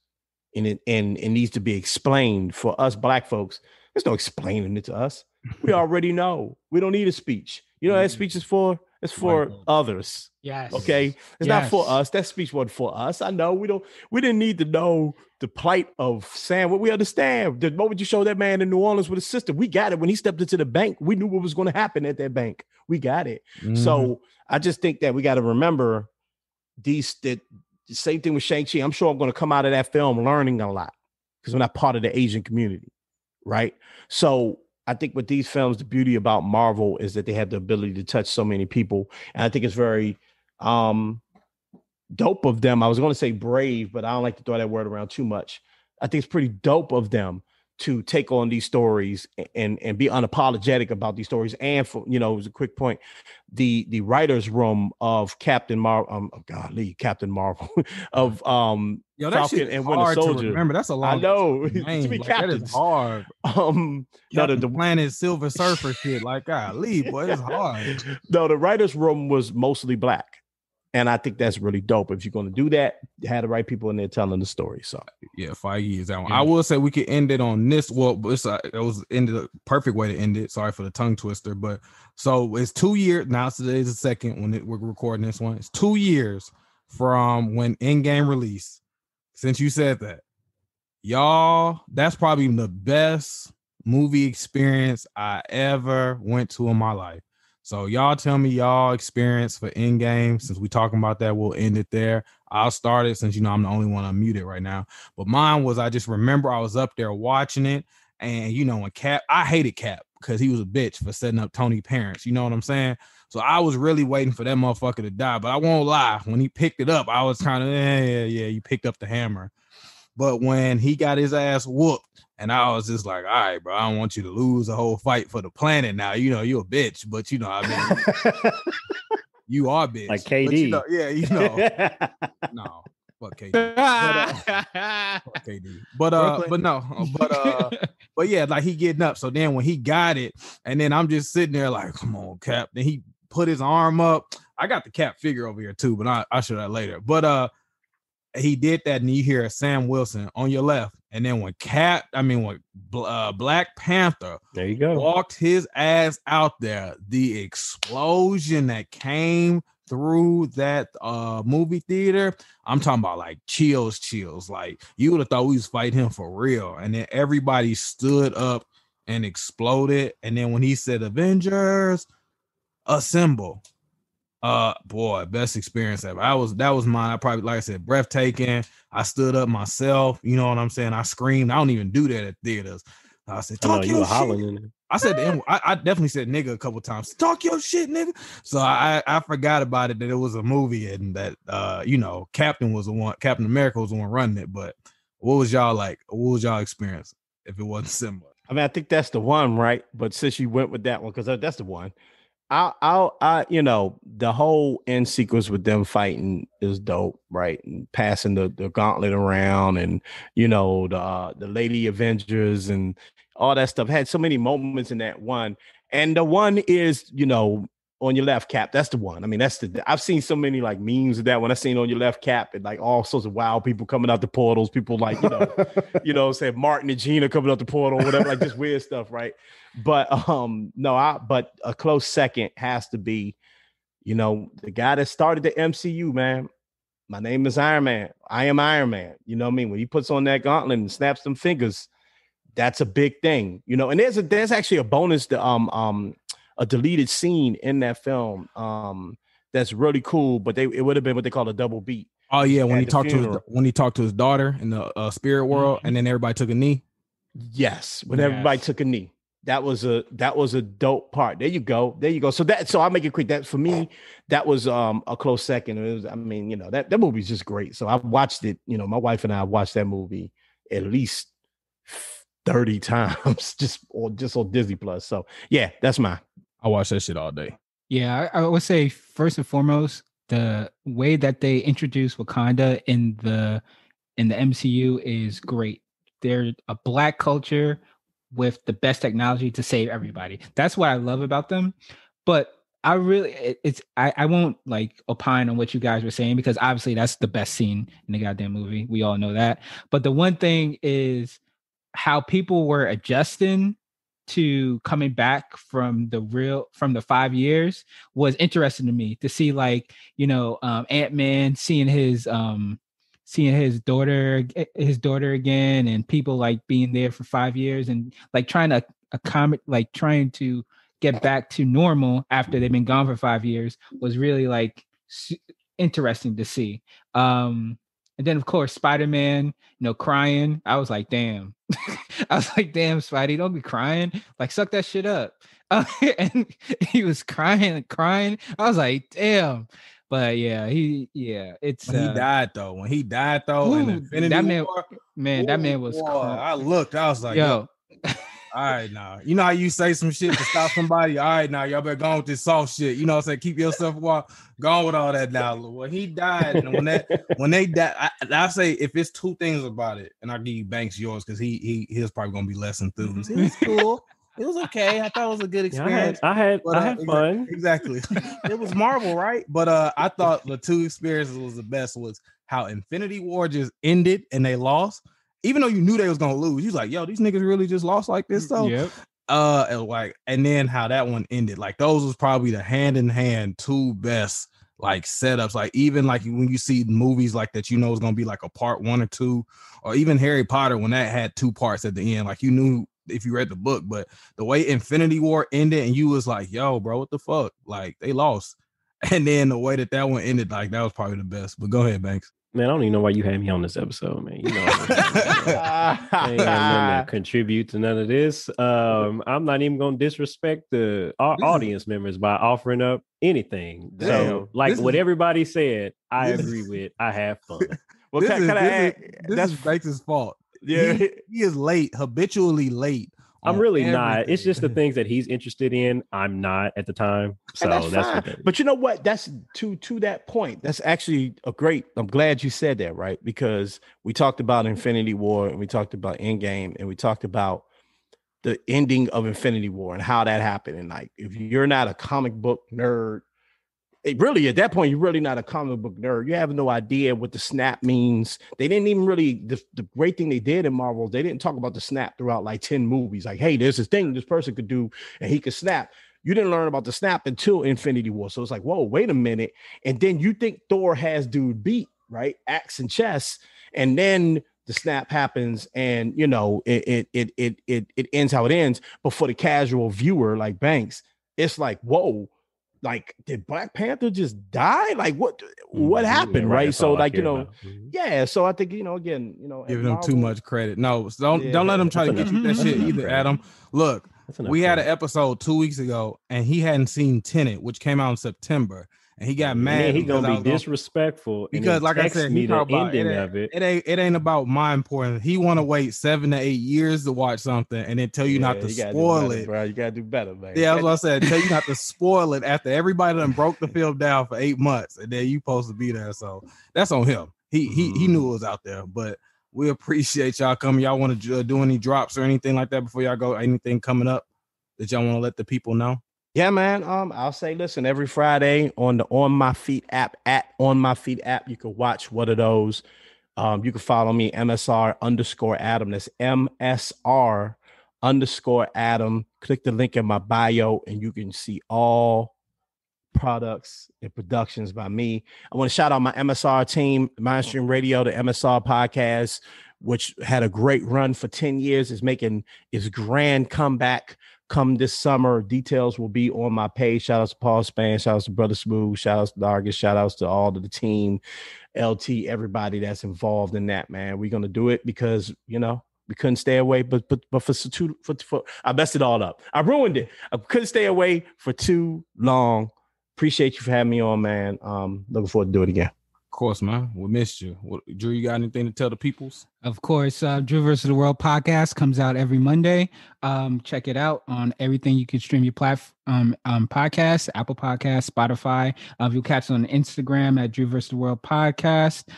and it needs to be explained for us Black folks, there's no explaining it to us. We already know. We don't need a speech. You know what that speech is for? It's for others. Yes. Okay. It's not for us. That speech wasn't for us. I know we didn't need to know the plight of Sam. What we understand. The moment you show that man in New Orleans with his sister, we got it. When he stepped into the bank, we knew what was going to happen at that bank. We got it. Mm-hmm. So I just think that we got to remember the same thing with Shang-Chi. I'm sure I'm going to come out of that film learning a lot because we're not part of the Asian community. Right. So I think with these films, the beauty about Marvel is that they have the ability to touch so many people. And I think it's very dope of them. I was going to say brave, but I don't like to throw that word around too much. I think it's pretty dope of them to take on these stories and be unapologetic about these stories. And for, it was a quick point. The writer's room of Captain Marvel, Captain Marvel of Falcon and Winter Soldier. Remember, that's a long. I know. To be captains. That is hard. The Planet Silver Surfer shit. Like, golly, boy, it's hard. No, the writer's room was mostly Black. And I think that's really dope. If you're going to do that, have the right people in there telling the story. So yeah, 5 years. That one. I will say we could end it on this. Well, it was ended a perfect way to end it. Sorry for the tongue twister, but so it's 2 years now. Today's the second when we're recording this one. It's 2 years from when Endgame release. Since you said that, y'all, that's probably the best movie experience I ever went to in my life. So y'all tell me y'all experience for Endgame. Since we talking about that, we'll end it there. I'll start it since I'm the only one unmuted right now. But mine was, I just remember I was up there watching it, and when Cap, I hated Cap because he was a bitch for setting up Tony's parents. You know what I'm saying? So I was really waiting for that motherfucker to die. But I won't lie, when he picked it up, I was kind of yeah, you picked up the hammer. But when he got his ass whooped, and I was just like, all right, bro, I don't want you to lose the whole fight for the planet now. You're a bitch, but you are a bitch. Like KD. But, no, fuck KD. Fuck KD. But yeah, like he getting up. So then when he got it, and then I'm just sitting there like, come on, Cap. Then he put his arm up. I got the Cap figure over here too, but I'll show that later. But he did that, and you hear Sam Wilson on your left, and then when Black Panther, there you go, walked his ass out there, the explosion that came through that movie theater, I'm talking about like chills. Like you would have thought we was fighting him for real, and then everybody stood up and exploded, and then when he said Avengers Assemble. Boy, best experience ever. That was mine. I probably, like I said, breathtaking. I stood up myself. You know what I'm saying? I screamed. I don't even do that at theaters. I said, "Talk your shit." I said, I definitely said "nigga" a couple times. Talk your shit, nigga. So I forgot about it, that it was a movie, and that Captain America was the one running it. But what was y'all like? What was y'all experience if it wasn't similar? I mean, I think that's the one, right? But since you went with that one, because that's the one. The whole end sequence with them fighting is dope, right? And passing the gauntlet around, and the Lady Avengers and all that stuff had so many moments in that one. And the one is, on your left, Cap. That's the one. I mean, I've seen so many like memes of that one. I've seen on your left, Cap, and like all sorts of wild people coming out the portals. People like, say Martin and Gina coming out the portal, whatever, like just weird stuff, right? But but a close second has to be, You know, the guy that started the MCU, man. My name is Iron Man. I am Iron Man. You know what I mean? When he puts on that gauntlet and snaps them fingers, that's a big thing. You know, and there's actually a bonus to a deleted scene in that film that's really cool, but it would have been what they call a double beat. Oh yeah, when he talked to his daughter in the spirit world, and then everybody took a knee. Yes, when everybody took a knee. That was a dope part. There you go. So I'll make it quick. That for me, that was a close second. It was, I mean, you know, that movie's just great. So I watched it, you know, my wife and I watched that movie at least 30 times just on Disney Plus. So yeah, that's mine. I watch that shit all day. Yeah, I would say first and foremost, the way that they introduce Wakanda in the MCU is great. They're a Black culture with the best technology to save everybody. That's what I love about them. But I won't like opine on what you guys were saying, because obviously that's the best scene in the goddamn movie. We all know that. But the one thing is how people were adjusting to coming back from the 5 years was interesting to me, to see, like, you know, Ant-Man seeing his daughter again, and people like being there for 5 years and like trying to trying to get back to normal after they've been gone for 5 years was really like interesting to see. And then of course Spider-Man, you know, crying. I was like, damn. I was like, damn, Spidey, don't be crying. Like, suck that shit up. And he was crying and crying. I was like, damn. But yeah, it's when he died though. In Infinity that War, that man was I was like, yo. All right, now. You know how you say some shit to stop somebody? All right, now, y'all better go on with this soft shit. You know what I'm saying? Keep yourself gone with all that now. When he died, and when they died, I say if it's two things about it, and I'll give you Banks yours, because he's probably gonna be less enthused. It was cool. It was okay. I thought it was a good experience. I had fun. Exactly. It was Marvel, right? But I thought the two experiences was the best was how Infinity War just ended and they lost. Even though you knew they was gonna lose, you was like, yo, these niggas really just lost like this. So yep. And then how that one ended, like those was probably the hand in hand two best like setups. Like even like when you see movies like that, you know it's gonna be like a part 1 or 2, or even Harry Potter when that had 2 parts at the end, like you knew if you read the book. But the way Infinity War ended, and you was like, yo, bro, what the fuck? Like they lost. And then the way that one ended, like that was probably the best. But go ahead, Banks. Man, I don't even know why you had me on this episode, man. You know, I ain't got nothing to contribute to none of this. I'm not even going to disrespect the audience members by offering up anything. So, like what everybody said, I agree with. I have fun. Well, this is Banks' fault. Yeah, he is late, habitually late. I'm really not. It's just the things that he's interested in. I'm not at the time. So that's but you know what? That's to that point. That's actually I'm glad you said that, right? Because we talked about Infinity War, and we talked about Endgame, and we talked about the ending of Infinity War and how that happened. And like, if you're not a comic book nerd, really at that point, you're really not a comic book nerd. You have no idea what the snap means. They didn't even really, the great thing they did in Marvel, they didn't talk about the snap throughout like 10 movies. Like, hey, there's this thing this person could do and he could snap. You didn't learn about the snap until Infinity War. So it's like, whoa, wait a minute. And then you think Thor has dude beat, right? Axe and chest. And then the snap happens, and you know, it ends how it ends. But for the casual viewer like Banks, it's like, whoa. Like, did Black Panther just die? Like, what happened, right? So, like, you know, yeah. So I think, you know, again, you know, giving them too much credit. No, don't let them try to get you that shit either, Adam. Look, we had an episode 2 weeks ago, and he hadn't seen Tenet, which came out in September, and he got mad. He gonna be disrespectful because, like I said, he talked about it ain't about my importance. He want to wait 7 to 8 years to watch something, and then tell you not to spoil it, bro. You gotta do better, man. Yeah, that's what I said. Tell you not to spoil it after everybody done broke the film down for 8 months, and then you supposed to be there. So that's on him. He knew it was out there, but we appreciate y'all coming. Y'all want to do any drops or anything like that before y'all go? Anything coming up that y'all want to let the people know? Yeah, man. I'll say, listen, every Friday on the On My Feet app, at On My Feet app, you can watch What Are Those. You can follow me, MSR_Adam. That's MSR_Adam. Click the link in my bio, and you can see all products and productions by me. I want to shout out my MSR team, Mindstream Radio, the MSR podcast, which had a great run for 10 years, is making its grand comeback come this summer. Details will be on my page. Shout out to Paul Span, shout out to Brother Smooth, shout out to Dargis, shout outs to all of the team, LT, everybody that's involved in that, man. We're going to do it because, you know, we couldn't stay away, but for I messed it all up. I ruined it. I couldn't stay away for too long. Appreciate you for having me on, man. Looking forward to do it again. Of course, man. We missed you. Drew, you got anything to tell the peoples? Of course, Drew vs. the World podcast comes out every Monday. Check it out on everything you can stream your podcast, Apple Podcasts, Spotify. You'll catch us on Instagram at Drew vs. the World podcast.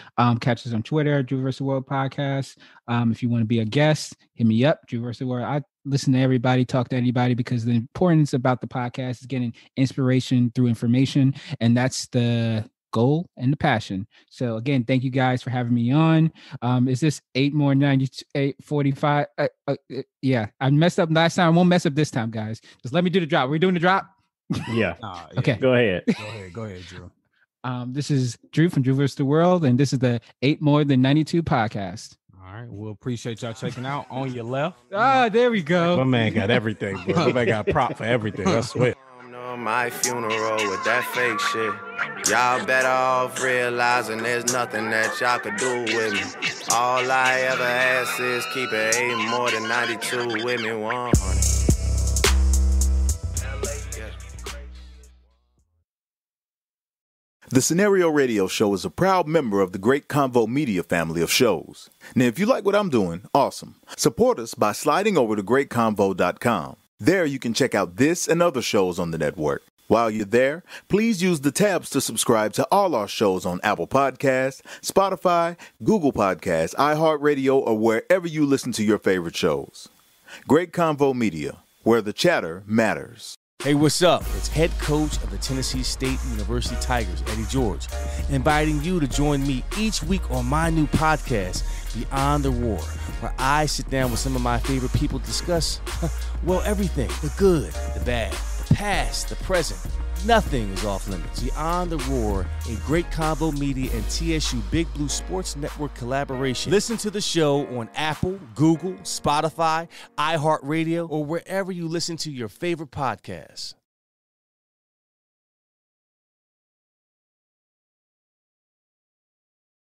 Catch us on Twitter, Drew vs. the World podcast. If you want to be a guest, hit me up, Drew vs. the World. I listen to everybody, talk to anybody, because the importance about the podcast is getting inspiration through information, and that's the goal and the passion. So again, thank you guys for having me on. Is this 8 more 9845? Yeah, I messed up last time. I won't mess up this time, guys. Just let me do the drop. Are we doing the drop? Yeah. Yeah. Okay. Go ahead. Go ahead, Drew. This is Drew from Drew vs. the World, and this is the 8 More Than 92 podcast. All right. We'll appreciate y'all checking out. On your left. There we go. My man got everything, bro. My man got a prop for everything. I swear. My funeral with that fake shit. Y'all better off realizing there's nothing that y'all could do with me. All I ever ask is keep it 8 more than 92 with me 100. The Scenario Radio Show is a proud member of the Great Convo Media family of shows. Now, if you like what I'm doing, awesome. Support us by sliding over to greatconvo.com. There you can check out this and other shows on the network. While you're there, please use the tabs to subscribe to all our shows on Apple Podcasts, Spotify, Google Podcasts, iHeartRadio, or wherever you listen to your favorite shows. Great Convo Media, where the chatter matters. Hey, what's up? It's head coach of the Tennessee State University Tigers, Eddie George, inviting you to join me each week on my new podcast, Beyond the War, where I sit down with some of my favorite people to discuss, well, everything, the good, the bad, the past, the present. Nothing is off limits. Beyond the Roar, a Great Convo Media and TSU Big Blue Sports Network collaboration. Listen to the show on Apple, Google, Spotify, iHeartRadio, or wherever you listen to your favorite podcasts.